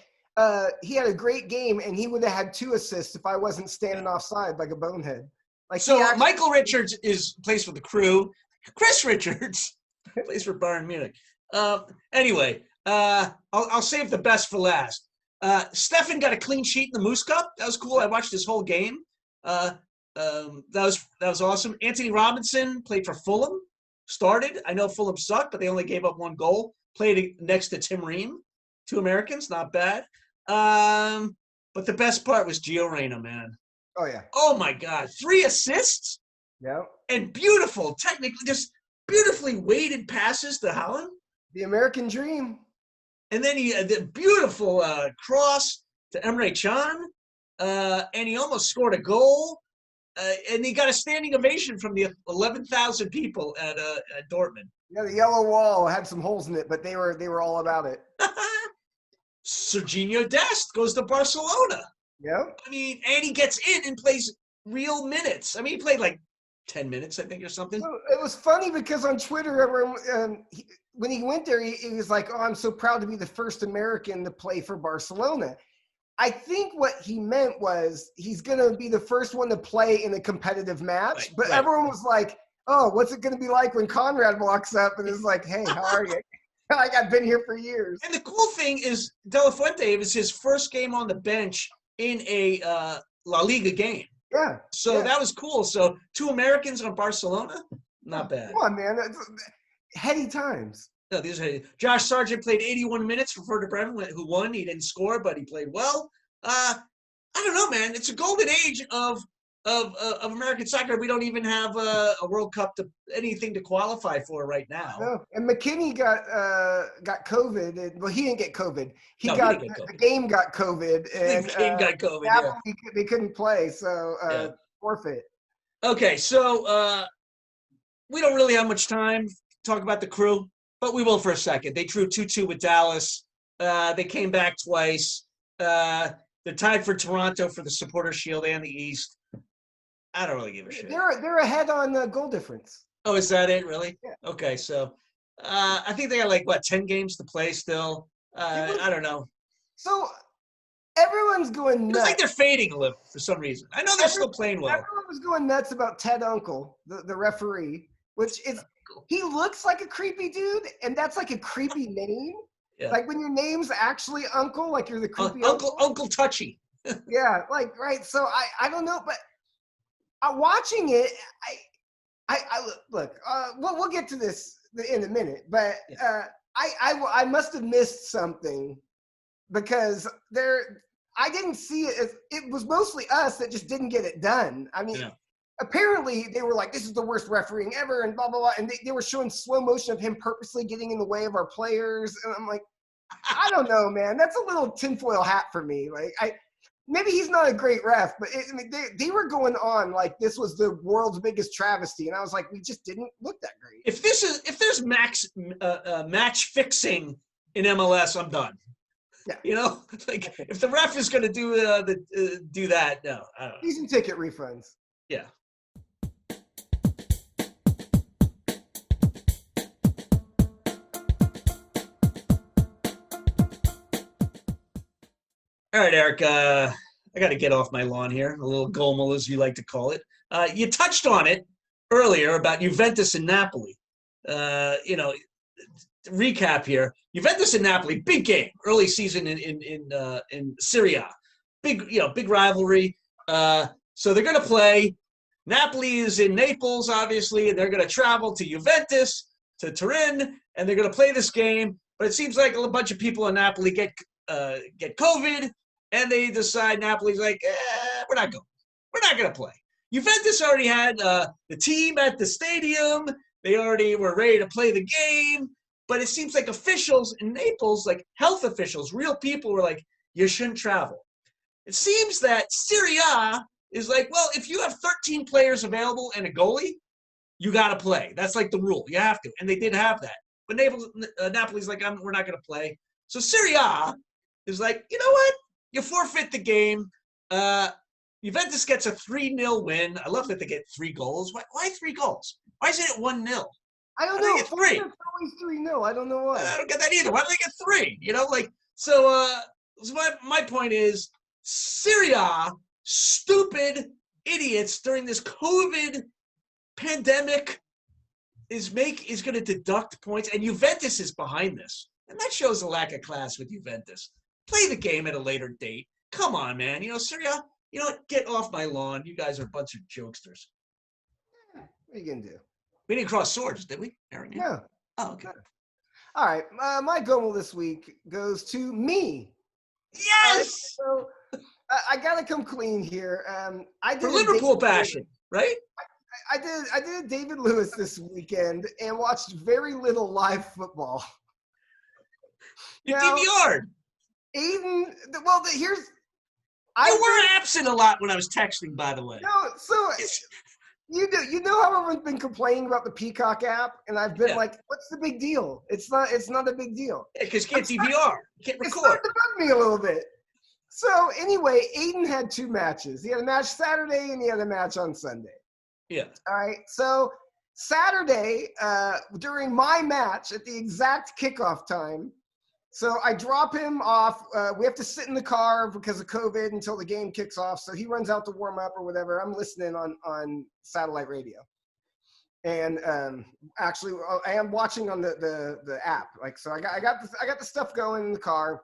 he had a great game, and he would have had 2 assists if I wasn't standing offside like a bonehead. Like Michael Richards plays for the Crew. Chris Richards plays for Bayern Munich. Anyway, I'll save the best for last. Stefan got a clean sheet in the Moose Cup. That was cool. I watched his whole game. That was awesome. Anthony Robinson played for Fulham. Started. I know Fulham sucked, but they only gave up 1 goal. Played next to Tim Ream. 2 Americans, not bad. But the best part was Gio Reyna, man. Oh, yeah. Oh, my God. 3 assists? Yeah. And beautiful, technically, just beautifully weighted passes to Haaland. The American dream. And then he had the beautiful cross to Emre Can. And he almost scored a goal. And he got a standing ovation from the 11,000 people at Dortmund. Yeah, the yellow wall had some holes in it, but they were all about it. Serginho Dest goes to Barcelona. Yeah. I mean, and he gets in and plays real minutes. I mean, he played like 10 minutes, I think, or something. So it was funny because on Twitter, everyone, when he went there, he was like, "Oh, I'm so proud to be the first American to play for Barcelona." I think what he meant was he's going to be the first one to play in a competitive match. Right, but right. Everyone was like, "Oh, what's it going to be like when Conrad walks up and is like, hey, how are you?" Like, I've been here for years. And the cool thing is De La Fuente, it was his first game on the bench in a La Liga game. Yeah. So that was cool. So 2 Americans on Barcelona, not bad. Come on, man. That's heady times. No, these are Josh Sargent played 81 minutes for Werder Bremen, who won. He didn't score, but he played well. I don't know, man. It's a golden age of American soccer. We don't even have a World Cup anything to qualify for right now. No, and McKinney got COVID. Well, he didn't get COVID. He No, got he didn't get COVID. the game got COVID, and The game got COVID. Napoli, they couldn't play, so forfeit. Okay, so we don't really have much time to talk about the Crew, but we will for a second. They drew 2-2 with Dallas. They came back twice. They're tied for Toronto for the Supporter Shield and the East. I don't really give a shit. They're ahead on the goal difference. Oh, is that it? Really? Yeah. Okay, so I think they got 10 games to play still. I don't know. So everyone's going nuts. It's like they're fading a little for some reason. I know they're still playing well. Everyone was going nuts about Ted Uncle, the referee, which is he looks like a creepy dude, and that's like a creepy name. Yeah. Like when your name's actually Uncle, like you're the creepy Uncle Touchy. Yeah, like right. So I don't know, but watching it, I look. We'll get to this in a minute, but I must have missed something because I didn't see it. It was mostly us that just didn't get it done. I mean, apparently they were like, "This is the worst refereeing ever," and blah blah blah, and they were showing slow motion of him purposely getting in the way of our players, and I'm like, I don't know, man. That's a little tinfoil hat for me. Like maybe he's not a great ref, but they were going on like this was the world's biggest travesty, and I was like, we just didn't look that great. If there's match fixing in MLS, I'm done. Yeah. You know, like if the ref is going to do that, no, I don't know. Season ticket refunds. Yeah. All right, Eric, I got to get off my lawn here, a little gomel, as you like to call it. You touched on it earlier about Juventus and Napoli. Recap here. Juventus and Napoli, big game, early season in Serie A. Big rivalry. So they're going to play. Napoli is in Naples, obviously, and they're going to travel to Juventus, to Turin, and they're going to play this game. But it seems like a bunch of people in Napoli get COVID, and they decide Napoli's like, we're not going. We're not going to play. Juventus already had the team at the stadium. They already were ready to play the game. But it seems like officials in Naples, like health officials, real people, were like, you shouldn't travel. It seems that Serie A is like, well, if you have 13 players available and a goalie, you got to play. That's like the rule. You have to. And they did have that. But Napoli's like, we're not going to play. So Serie A is like, you know what? You forfeit the game. Juventus gets a 3-0 win. I love that they get 3 goals. Why 3 goals? Why isn't it 1-0? I don't know. It's 3. It's always 3-0. I don't know why. I don't get that either. Why do they get 3? So my point is, Serie A, stupid idiots during this COVID pandemic is going to deduct points, and Juventus is behind this. And that shows a lack of class with Juventus. Play the game at a later date. Come on, man. Serie A, get off my lawn. You guys are a bunch of jokesters. What are you going to do? We didn't cross swords, did we, Aaron? No. Oh, okay. All right. My goal this week goes to me. Yes! So I got to come clean here. I did For Liverpool passion, right? I did David Lewis this weekend and watched very little live football. You DVR'd. Aiden, here's... You were absent a lot when I was texting, by the way. No, so... You know how everyone's been complaining about the Peacock app, and I've been like, "What's the big deal? It's not a big deal." Yeah, because you can't DVR, you can't record. It's starting to bug me a little bit. So anyway, Aiden had 2 matches. He had a match Saturday, and he had a match on Sunday. Yeah. All right. So Saturday, during my match, at the exact kickoff time, so I drop him off. We have to sit in the car because of COVID until the game kicks off. So he runs out to warm up or whatever. I'm listening on satellite radio. And actually, I am watching on the app. Like, so I got the stuff going in the car.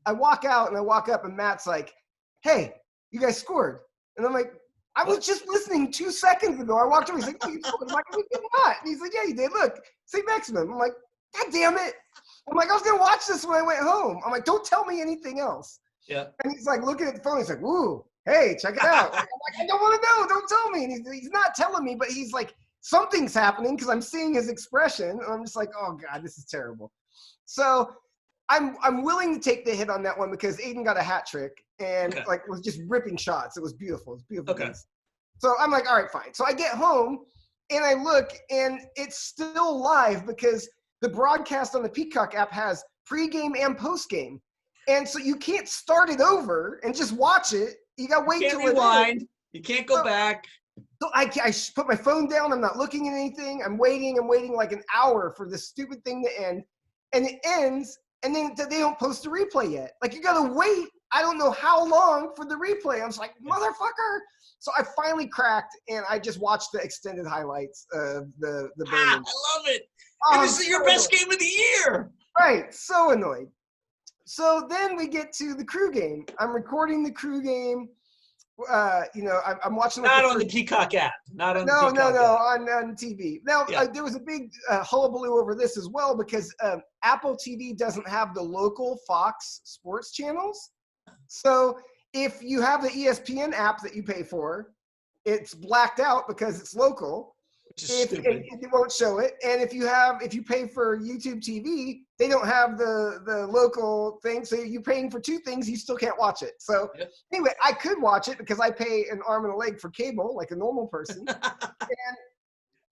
I walk out and I walk up and Matt's like, "Hey, you guys scored." And I'm like, "I was just listening 2 seconds ago." I walked over. He's like, "You scored." I'm like, "We did not." And he's like, "Yeah, you did. Look, St. Maximum." I'm like, "God damn it." I'm like, "I was going to watch this when I went home." I'm like, "Don't tell me anything else." Yeah. And he's like looking at the phone. He's like, "Ooh, hey, check it out." Like, I'm like, "I don't want to know. Don't tell me." And he's not telling me, but he's like, something's happening because I'm seeing his expression. And I'm just like, "Oh God, this is terrible." So I'm willing to take the hit on that one because Aiden got a hat trick and like was just ripping shots. It was beautiful. It was beautiful. Okay. So I'm like, all right, fine. So I get home and I look and it's still live because the broadcast on the Peacock app has pregame and postgame. And so you can't start it over and just watch it. You got to wait till rewind. You can't go back. So I put my phone down. I'm not looking at anything. I'm waiting like an hour for this stupid thing to end. And it ends, and then they don't post a replay yet. Like, you got to wait. I don't know how long for the replay. I'm just like, motherfucker. So I finally cracked, and I just watched the extended highlights of the I love it. Oh, This is your best game of the year. Right. So annoyed. So then we get to the crew game. I'm recording the crew game. I'm watching. Not on the Peacock app. Not on the Peacock app. On TV. Now, there was a big hullabaloo over this as well because Apple TV doesn't have the local Fox sports channels. So if you have the ESPN app that you pay for, it's blacked out because it's local. It won't show it. And if you pay for YouTube TV, they don't have the local thing. So you're paying for two things, you still can't watch it. So anyway, I could watch it because I pay an arm and a leg for cable like a normal person. And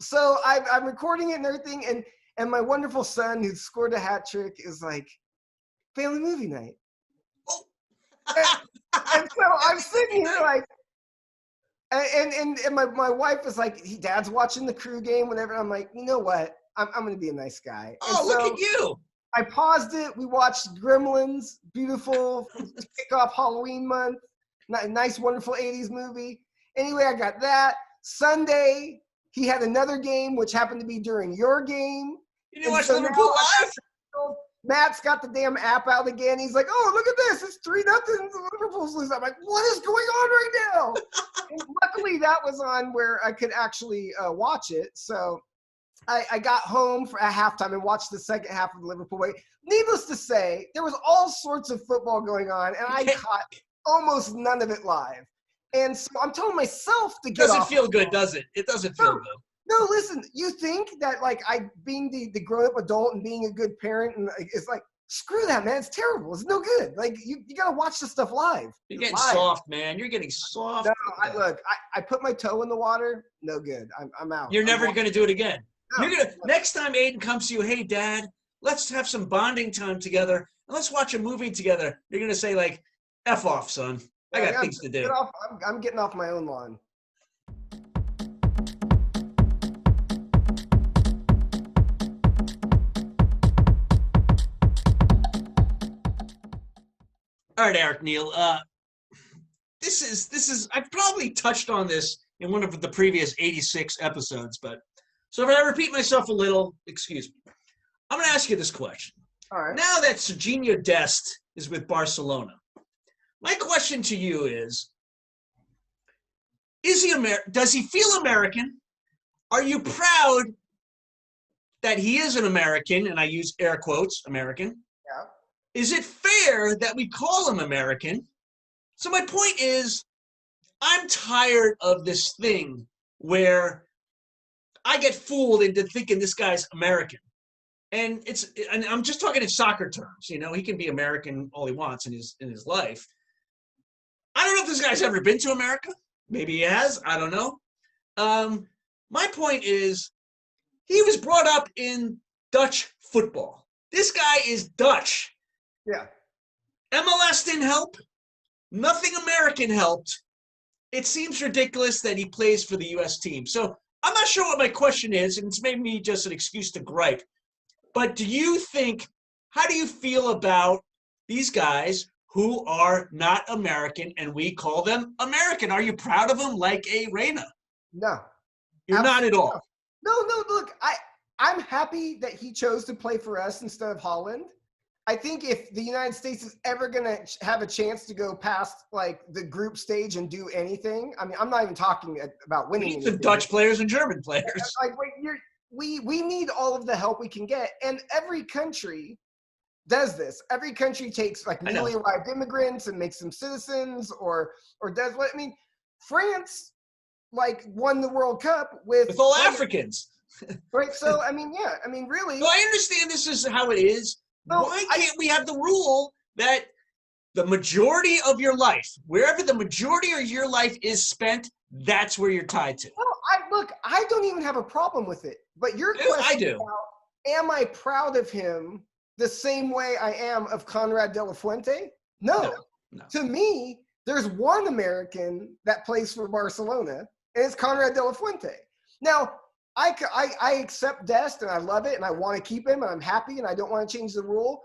so I'm recording it and everything. And my wonderful son who scored a hat trick is like, family movie night. and so I'm sitting here like, and my wife is like, Dad's watching the crew game, whatever. I'm like, you know what? I'm going to be a nice guy. Oh, look at you. I paused it. We watched Gremlins, beautiful, kick off Halloween month. Nice, wonderful 80s movie. Anyway, I got that. Sunday, he had another game, which happened to be during your game. You didn't watch Liverpool live? Matt's got the damn app out again. He's like, oh, look at this. It's 3-0. Liverpool's losing. I'm like, what is going on right now? And luckily, that was on where I could actually watch it. So I got home at halftime and watched the second half of the Liverpool way. Needless to say, there was all sorts of football going on, and I caught almost none of it live. And so I'm telling myself to get off. Doesn't feel good, does it? It doesn't feel good. No, listen, you think that like I being the grown-up adult and being a good parent and it's like, screw that, man. It's terrible. It's no good. Like you got to watch the stuff live. You're getting soft, man. You're getting soft. No, I put my toe in the water. No good. I'm out. You're never going to do it again. No. Next time Aiden comes to you, hey, Dad, let's have some bonding time together and let's watch a movie together. You're going to say like, F off, son. I got things to do. I'm getting off my own lawn. All right, Eric Neal. This is. I've probably touched on this in one of the previous 86 episodes, but so if I repeat myself a little, excuse me. I'm going to ask you this question. All right. Now that Serginho Dest is with Barcelona, my question to you is he does he feel American? Are you proud that he is an American? And I use air quotes, American. Yeah. Is it fair that we call him American? So my point is, I'm tired of this thing where I get fooled into thinking this guy's American. And I'm just talking in soccer terms. You know, he can be American all he wants in his life. I don't know if this guy's ever been to America. Maybe he has. I don't know. My point is, he was brought up in Dutch football. This guy is Dutch. Yeah. MLS didn't help. Nothing American helped. It seems ridiculous that he plays for the U.S. team. So I'm not sure what my question is, and it's maybe just an excuse to gripe. But how do you feel about these guys who are not American and we call them American? Are you proud of them like a Reina? No. You're not at all. No, look, I'm happy that he chose to play for us instead of Holland. I think if the United States is ever going to have a chance to go past like the group stage and do anything, I mean, I'm not even talking about winning. We need some Dutch players and German players. Like, we need all of the help we can get. And every country does this. Every country takes like I know. newly arrived immigrants and makes them citizens, or does what? I mean, France like won the World Cup with all players, Africans. right? So I mean, yeah, I mean, really. So I understand this is how it is. No, Why can't we have the rule that the majority of your life, wherever the majority of your life is spent, that's where you're tied to? Look, I don't even have a problem with it. But your I question do. about, am I proud of him the same way I am of Conrad de la Fuente? No. To me, there's one American that plays for Barcelona, and it's Conrad de la Fuente. Now, I accept Dest, and I love it, and I want to keep him, and I'm happy, and I don't want to change the rule.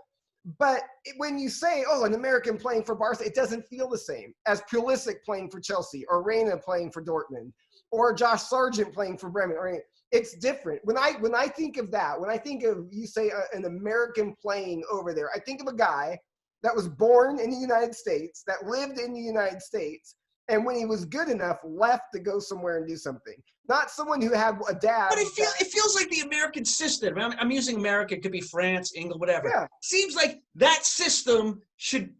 But when you say, oh, an American playing for Barca, it doesn't feel the same as Pulisic playing for Chelsea, or Reina playing for Dortmund, or Josh Sargent playing for Bremen. It's different. When I think of that, when I think of, you say an American playing over there, I think of a guy that was born in the United States, that lived in the United States, and when he was good enough, left to go somewhere and do something. Not someone who had a dad. But it feels like the American system. I'm using America. It could be France, England, whatever. Yeah. Seems like that system should,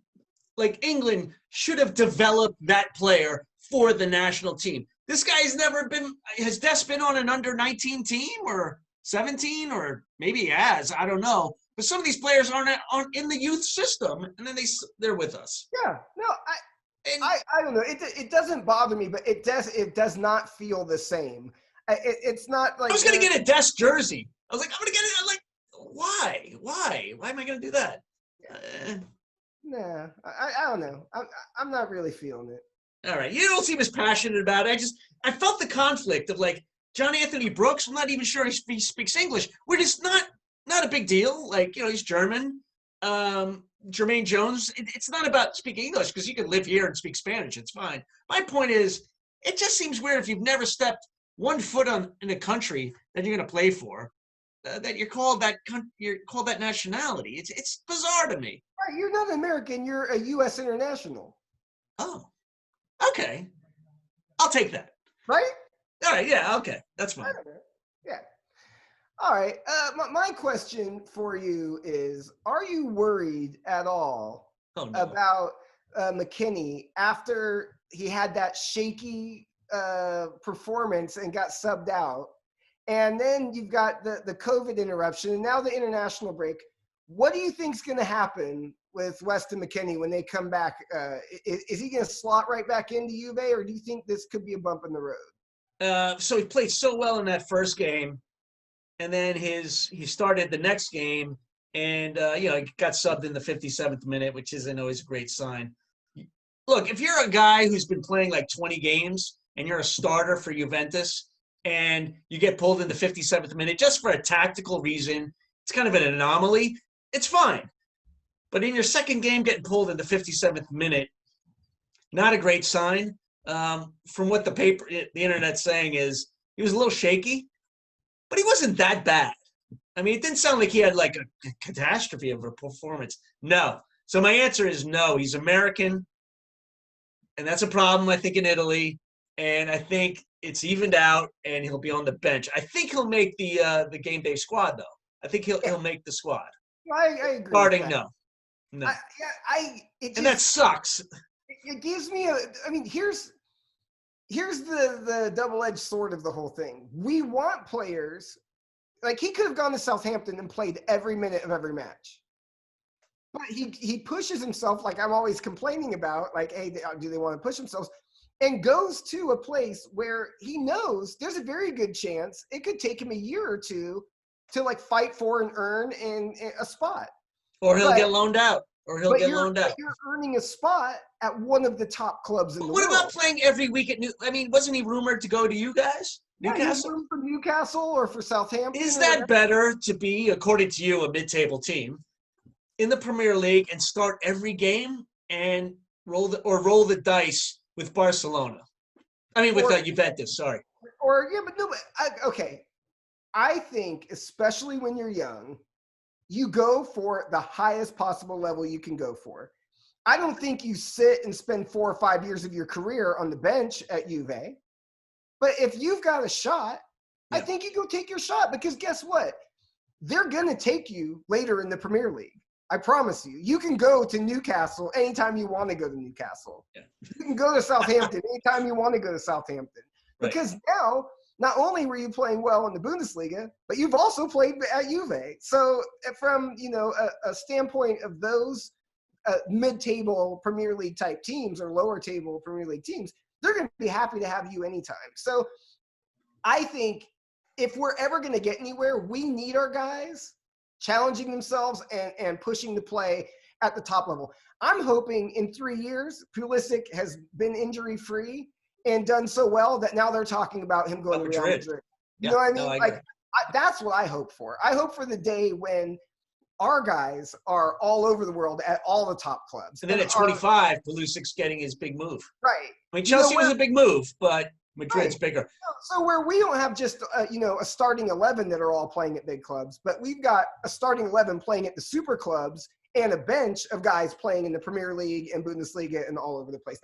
like England, should have developed that player for the national team. This guy's never been. Has Des been on an under-19 team or 17, or maybe he has. I don't know. But some of these players aren't in the youth system, and then they're with us. Yeah. No, I don't know. It doesn't bother me, but it does not feel the same. It's not like I was gonna get a Des jersey. I was like, I'm gonna get it. I'm like, why? Why am I gonna do that? Nah, I don't know. I'm not really feeling it. All right, you don't seem as passionate about it. I felt the conflict of like John Anthony Brooks. I'm not even sure he speaks English, which is not a big deal. Like, he's German. Jermaine Jones, it's not about speaking English, because you can live here and speak Spanish. It's fine. My point is, it just seems weird if you've never stepped one foot in a country that you're going to play for, that you're called that nationality. It's bizarre to me. Right, you're not American. You're a U.S. international. Oh, okay. I'll take that. Right? All right. Yeah. Okay. That's fine. Yeah. All right. My question for you is, are you worried at all about McKennie after he had that shaky performance and got subbed out? And then you've got the COVID interruption and now the international break. What do you think is going to happen with Weston McKennie when they come back? Is he going to slot right back into Juve, or do you think this could be a bump in the road? So he played so well in that first game. And then he started the next game, and he got subbed in the 57th minute, which isn't always a great sign. Look, if you're a guy who's been playing like 20 games and you're a starter for Juventus, and you get pulled in the 57th minute just for a tactical reason, it's kind of an anomaly. It's fine. But in your second game, getting pulled in the 57th minute, not a great sign. From what the internet's saying is he was a little shaky. But he wasn't that bad. I mean, it didn't sound like he had like a catastrophe of a performance. No. So my answer is no. He's American, and that's a problem, I think, in Italy. And I think it's evened out, and he'll be on the bench. I think he'll make the game day squad, though. I think he'll make the squad. I agree. Starting, no. And that sucks. It gives me here's the double-edged sword of the whole thing. We want players, like he could have gone to Southampton and played every minute of every match. But he pushes himself, like I'm always complaining about, like, hey, do they want to push themselves? And goes to a place where he knows there's a very good chance it could take him a year or two to like fight for and earn in a spot. Or he'll get loaned out. You're earning a spot at one of the top clubs in the world. What about playing every week at wasn't he rumored to go to you guys? Newcastle? Yeah, for Newcastle or for Southampton? Is that better to be, according to you, a mid-table team in the Premier League and start every game and roll the dice with Barcelona? I mean, with Juventus, sorry. Okay. I think, especially when you're young, you go for the highest possible level you can go for. I don't think you sit and spend 4 or 5 years of your career on the bench at Juve. But if you've got a shot, I think you go take your shot, because guess what? They're going to take you later in the Premier League. I promise you. You can go to Newcastle anytime you want to go to Newcastle. Yeah. You can go to Southampton anytime you want to go to Southampton. Right. Because now, not only were you playing well in the Bundesliga, but you've also played at Juve. So from, a standpoint of those mid-table Premier League type teams or lower table Premier League teams, they're going to be happy to have you anytime. So I think if we're ever going to get anywhere, we need our guys challenging themselves and pushing to play at the top level. I'm hoping in 3 years, Pulisic has been injury-free and done so well that now they're talking about him going to Real Madrid. You know what I mean? No, that's what I hope for. I hope for the day when our guys are all over the world at all the top clubs. And then at 25, Pulisic's getting his big move. Right. I mean, Chelsea was a big move, but Madrid's bigger. So where we don't have just, a starting 11 that are all playing at big clubs, but we've got a starting 11 playing at the super clubs and a bench of guys playing in the Premier League and Bundesliga and all over the place.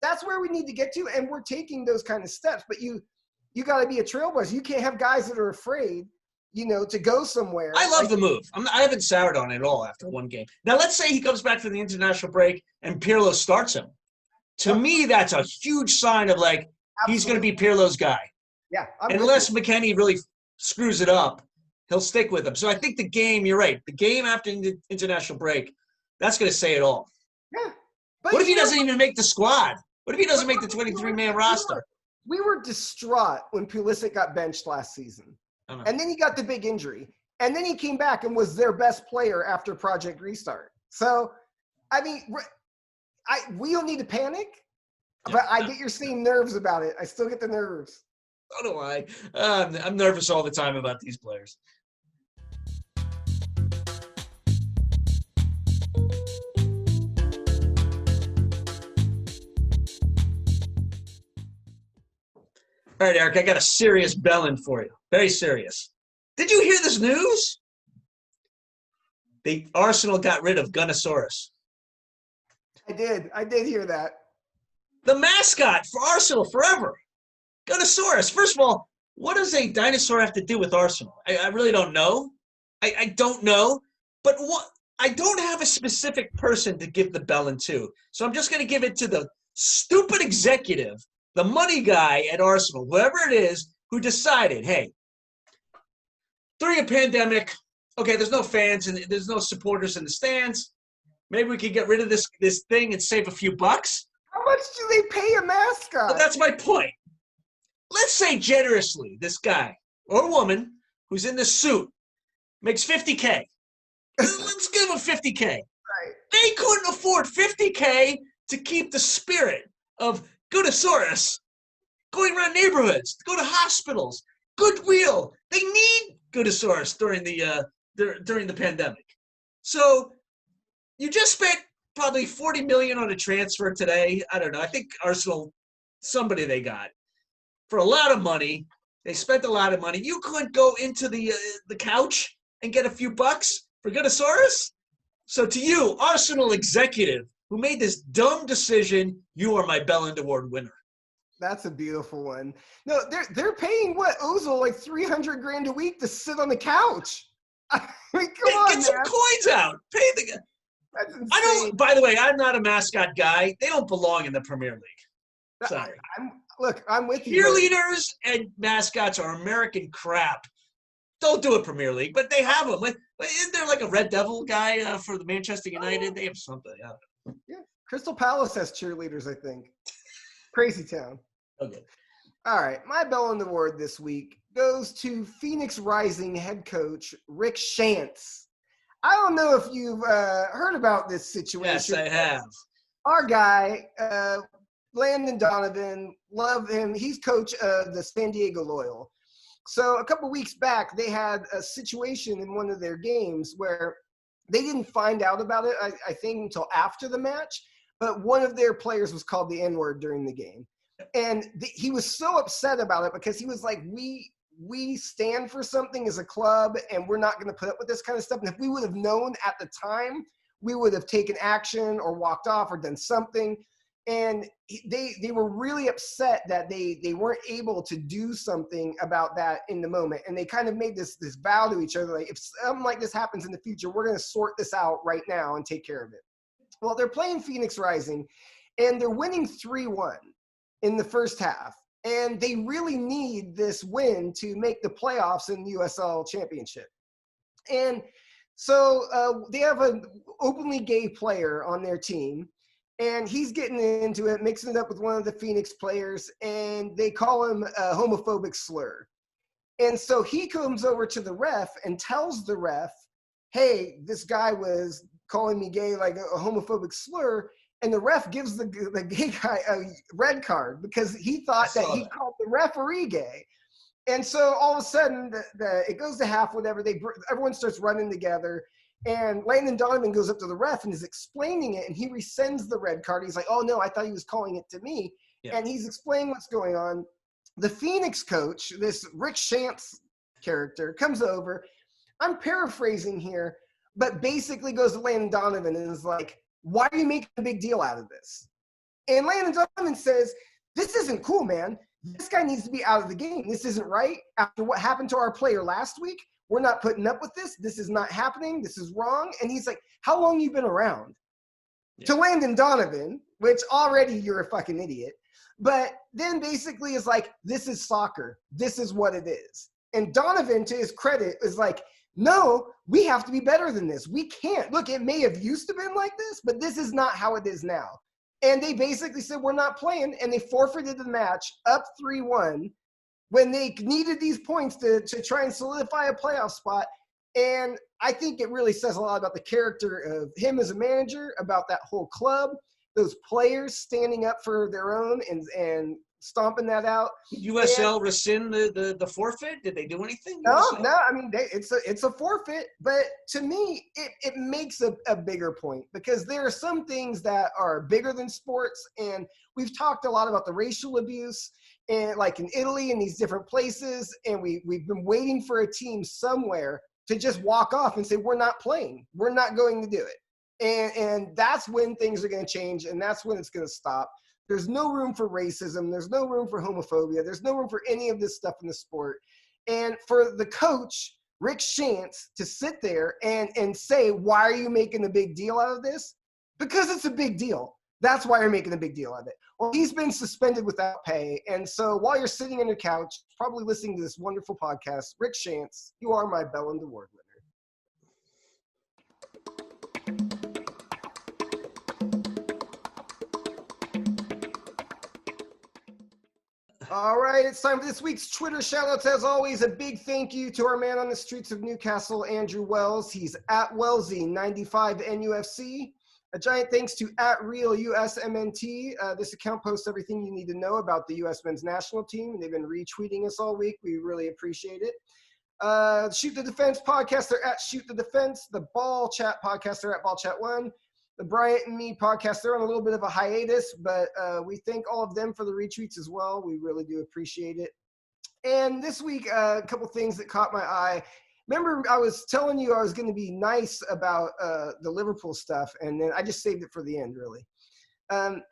That's where we need to get to, and we're taking those kind of steps. But you got to be a trailblazer. You can't have guys that are afraid, to go somewhere. I love the move. I haven't soured on it at all after one game. Now, let's say he comes back from the international break and Pirlo starts him. To me, that's a huge sign of, he's going to be Pirlo's guy. Yeah. Unless McKennie really screws it up, he'll stick with him. So I think the game, you're right, the game after the international break, that's going to say it all. Yeah. But what if he doesn't even make the squad? What if he doesn't make the 23-man roster? We were distraught when Pulisic got benched last season. And then he got the big injury. And then he came back and was their best player after Project Restart. So, we don't need to panic, but I get your same nerves about it. I still get the nerves. So do I. I'm nervous all the time about these players. All right, Eric, I got a serious bellend for you. Very serious. Did you hear this news? The Arsenal got rid of Gunnosaurus. I did hear that. The mascot for Arsenal forever. Gunnosaurus. First of all, what does a dinosaur have to do with Arsenal? I really don't know. I don't know. But I don't have a specific person to give the bellend to. So I'm just going to give it to the stupid executive, the money guy at Arsenal, whoever it is, who decided, hey, during a pandemic, okay, there's no fans and there's no supporters in the stands. Maybe we could get rid of this thing and save a few bucks. How much do they pay a mascot? But that's my point. Let's say generously this guy or woman who's in this suit makes $50K. Let's give him $50K. Right. They couldn't afford $50K to keep the spirit of Gunnosaurus going around neighborhoods, to go to hospitals, goodwill. They need Gunnosaurus during the pandemic. So you just spent probably $40 million on a transfer today. I don't know. I think Arsenal, somebody they got for a lot of money. They spent a lot of money. You couldn't go into the couch and get a few bucks for Gunnosaurus? So to you, Arsenal executive who made this dumb decision, you are my Bellend Award winner. That's a beautiful one. No, they're paying Ozil like $300,000 a week to sit on the couch. I mean, come on, get some coins out. Pay the guy. That's insane. I don't. By the way, I'm not a mascot guy. They don't belong in the Premier League. Sorry. I'm with you. Cheerleaders and mascots are American crap. Don't do a Premier League, but they have them. Isn't there like a Red Devil guy for the Manchester United? They have something. Yeah, Crystal Palace has cheerleaders, I think. Crazy town. Okay. All right, my Bellend Award this week goes to Phoenix Rising head coach Rick Shantz. I don't know if you've heard about this situation. Yes, I have. Our guy, Landon Donovan, love him. He's coach of the San Diego Loyal. So a couple weeks back, they had a situation in one of their games where they didn't find out about it, I think, until after the match. But one of their players was called the N-word during the game. And he was so upset about it because he was like, we stand for something as a club, and we're not going to put up with this kind of stuff. And if we would have known at the time, we would have taken action or walked off or done something. And they were really upset that they weren't able to do something about that in the moment. And they kind of made this vow to each other, like, if something like this happens in the future, we're going to sort this out right now and take care of it. Well, they're playing Phoenix Rising, and they're winning 3-1 in the first half. And they really need this win to make the playoffs in the USL Championship. And so they have an openly gay player on their team, and he's getting into it, mixing it up with one of the Phoenix players, and they call him a homophobic slur. And so he comes over to the ref and tells the ref, hey, this guy was calling me gay, like a homophobic slur. And the ref gives the gay guy a red card because he thought that he called the referee gay. And so all of a sudden, it goes to half, whatever. Everyone starts running together. And Landon Donovan goes up to the ref and is explaining it. And he rescinds the red card. He's like, oh, no, I thought he was calling it to me. Yeah. And he's explaining what's going on. The Phoenix coach, this Rick Shantz character, comes over. I'm paraphrasing here, but basically goes to Landon Donovan and is like, why are you making a big deal out of this? And Landon Donovan says, this isn't cool, man. This guy needs to be out of the game. This isn't right. After what happened to our player last week, we're not putting up with this. This is not happening. This is wrong. And he's like, how long you been around? Yeah. To Landon Donovan, which already you're a fucking idiot. But then basically is like, this is soccer. This is what it is. And Donovan, to his credit, is like, no, we have to be better than this. We can't. Look, it may have used to been like this, but this is not how it is now. And they basically said, we're not playing, and they forfeited the match up 3-1 when they needed these points to try and solidify a playoff spot. And I think it really says a lot about the character of him as a manager, about that whole club, those players standing up for their own and stomping that out. USL rescind the forfeit? Did they do anything? No. I mean, it's a forfeit. But to me, it makes a bigger point, because there are some things that are bigger than sports. And we've talked a lot about the racial abuse, and like in Italy and these different places. And we've been waiting for a team somewhere to just walk off and say, we're not playing. We're not going to do it. And that's when things are going to change, and that's when it's going to stop. There's no room for racism. There's no room for homophobia. There's no room for any of this stuff in the sport. And for the coach, Rick Shantz, to sit there and say, why are you making a big deal out of this? Because it's a big deal. That's why you're making a big deal out of it. Well, he's been suspended without pay. And so while you're sitting on your couch, probably listening to this wonderful podcast, Rick Shantz, you are my Bellend Award winner. All right, it's time for this week's Twitter shoutouts. As always, a big thank you to our man on the streets of Newcastle, Andrew Wells. He's at Wellesley95NUFC. A giant thanks to @RealUSMNT. This account posts everything you need to know about the U.S. men's national team. They've been retweeting us all week. We really appreciate it. Shoot the Defense podcast, they're at Shoot the Defense. The Ball Chat podcast, they're at Ball Chat 1. The Bryant and Me podcast, they're on a little bit of a hiatus, but we thank all of them for the retweets as well. We really do appreciate it. And this week, a couple things that caught my eye. Remember, I was telling you I was going to be nice about the Liverpool stuff, and then I just saved it for the end, really. When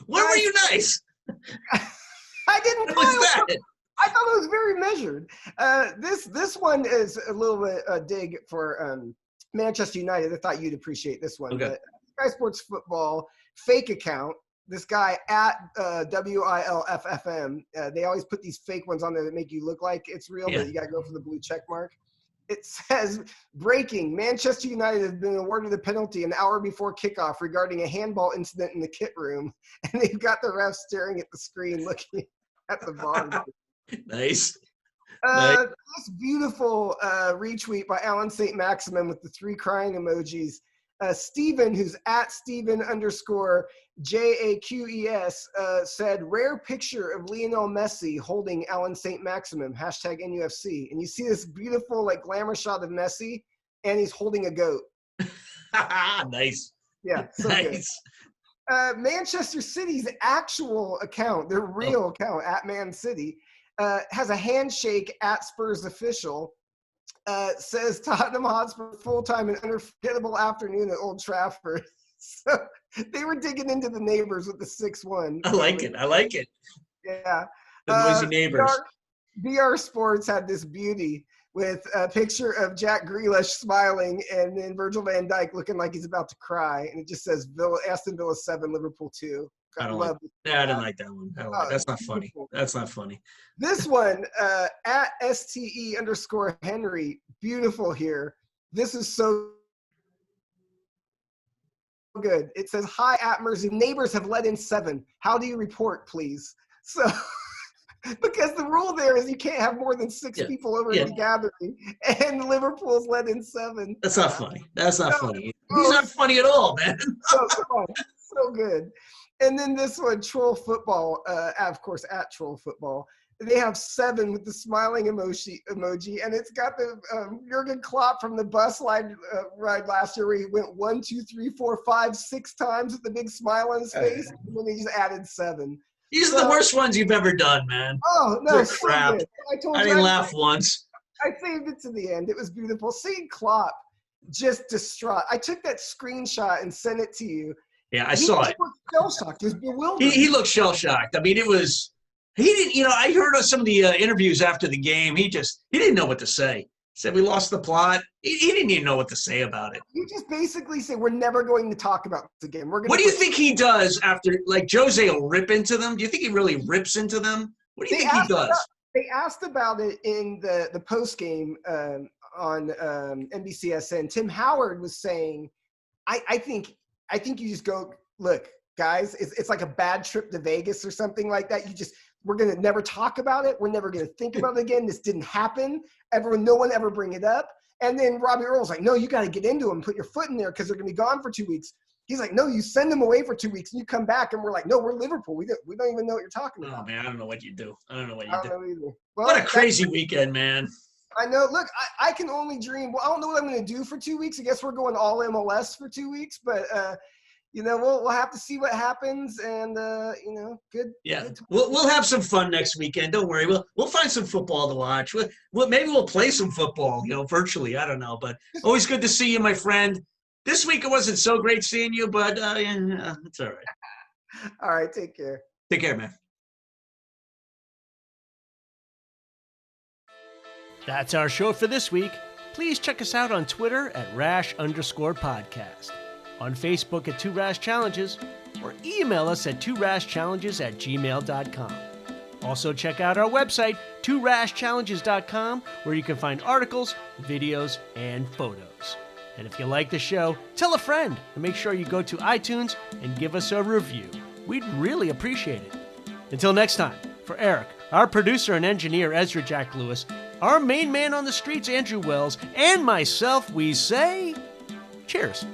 were you nice? I didn't. What was that? I thought it was very measured. This one is a little bit dig for Manchester United. I thought you'd appreciate this one. Okay. But Sky Sports Football fake account, this guy at WILFFM, they always put these fake ones on there that make you look like it's real, but you got to go for the blue check mark. It says, breaking, Manchester United has been awarded a penalty an hour before kickoff regarding a handball incident in the kit room. And they've got the ref staring at the screen looking at the VAR. Nice. This beautiful retweet by Alan St. Maximin with the 3 crying emojis. Steven, who's at Steven_JAQES, said, rare picture of Lionel Messi holding Alan St. Maximin, #NUFC. And you see this beautiful like glamour shot of Messi, and he's holding a goat. Nice. Yeah, so nice. Good. Manchester City's actual account, their real account, at Man City, has a handshake at Spurs official. Says Tottenham Hotspur full-time and unforgettable afternoon at Old Trafford. So they were digging into the neighbors with the 6-1. I like it. I like it. Yeah. The noisy neighbors. BR Sports had this beauty with a picture of Jack Grealish smiling and then Virgil van Dijk looking like he's about to cry. And it just says Aston Villa 7, Liverpool 2. I don't like it. Yeah, I didn't like that one. That's not funny. That's not funny. This one, at STE_Henry, beautiful here. This is so good. It says, hi, Amercians. Neighbors have let in 7. How do you report, please? So, because the rule there is you can't have more than 6 people over in the gathering, and Liverpool's let in 7. That's not funny. That's not funny. He's not funny at all, man. So good. And then this one, Troll Football, of course, at Troll Football. They have 7 with the smiling emoji, and it's got the Jurgen Klopp from the bus ride last year where he went 1, 2, 3, 4, 5, 6 times with the big smile on his face, and then he just added 7. These are the worst ones you've ever done, man. Oh, no, so crap. Good. I didn't laugh once. I saved it to the end. It was beautiful. Seeing Klopp just distraught. I took that screenshot and sent it to you. Yeah, I saw it. He was shell-shocked. He was bewildered. He looked shell-shocked. I mean, it was – he didn't – I heard some of the interviews after the game. He didn't know what to say. He said we lost the plot. He didn't even know what to say about it. You just basically say we're never going to talk about this again. What do you think he does after – like Jose will rip into them? Do you think he really rips into them? What do you think he does? They asked about it in the post-game on NBCSN. Tim Howard was saying, I think you just go, look, guys, it's like a bad trip to Vegas or something like that. We're going to never talk about it. We're never going to think about it again. This didn't happen. No one ever bring it up. And then Robbie Earle's like, no, you got to get into them, put your foot in there because they're going to be gone for 2 weeks. He's like, no, you send them away for 2 weeks and you come back. And we're like, no, we're Liverpool. We don't even know what you're talking about. Oh, man, I don't know what you do. I don't know either. Well, what a crazy weekend, man. I know. Look, I can only dream. Well, I don't know what I'm going to do for 2 weeks. I guess we're going all MLS for 2 weeks, but we'll have to see what happens. And good. Yeah, we'll have some fun next weekend. Don't worry. We'll find some football to watch. Maybe we'll play some football, virtually. I don't know, but always good to see you, my friend. This week it wasn't so great seeing you, but it's all right. All right, take care. Take care, man. That's our show for this week. Please check us out on Twitter at @Rash_podcast, on Facebook at 2 Rash Challenges, or email us at 2rashchallenges@gmail.com. Also check out our website, 2rashchallenges.com, where you can find articles, videos, and photos. And if you like the show, tell a friend and make sure you go to iTunes and give us a review. We'd really appreciate it. Until next time, for Eric, our producer and engineer Ezra Jack Lewis, our main man on the streets Andrew Wells, and myself, we say cheers.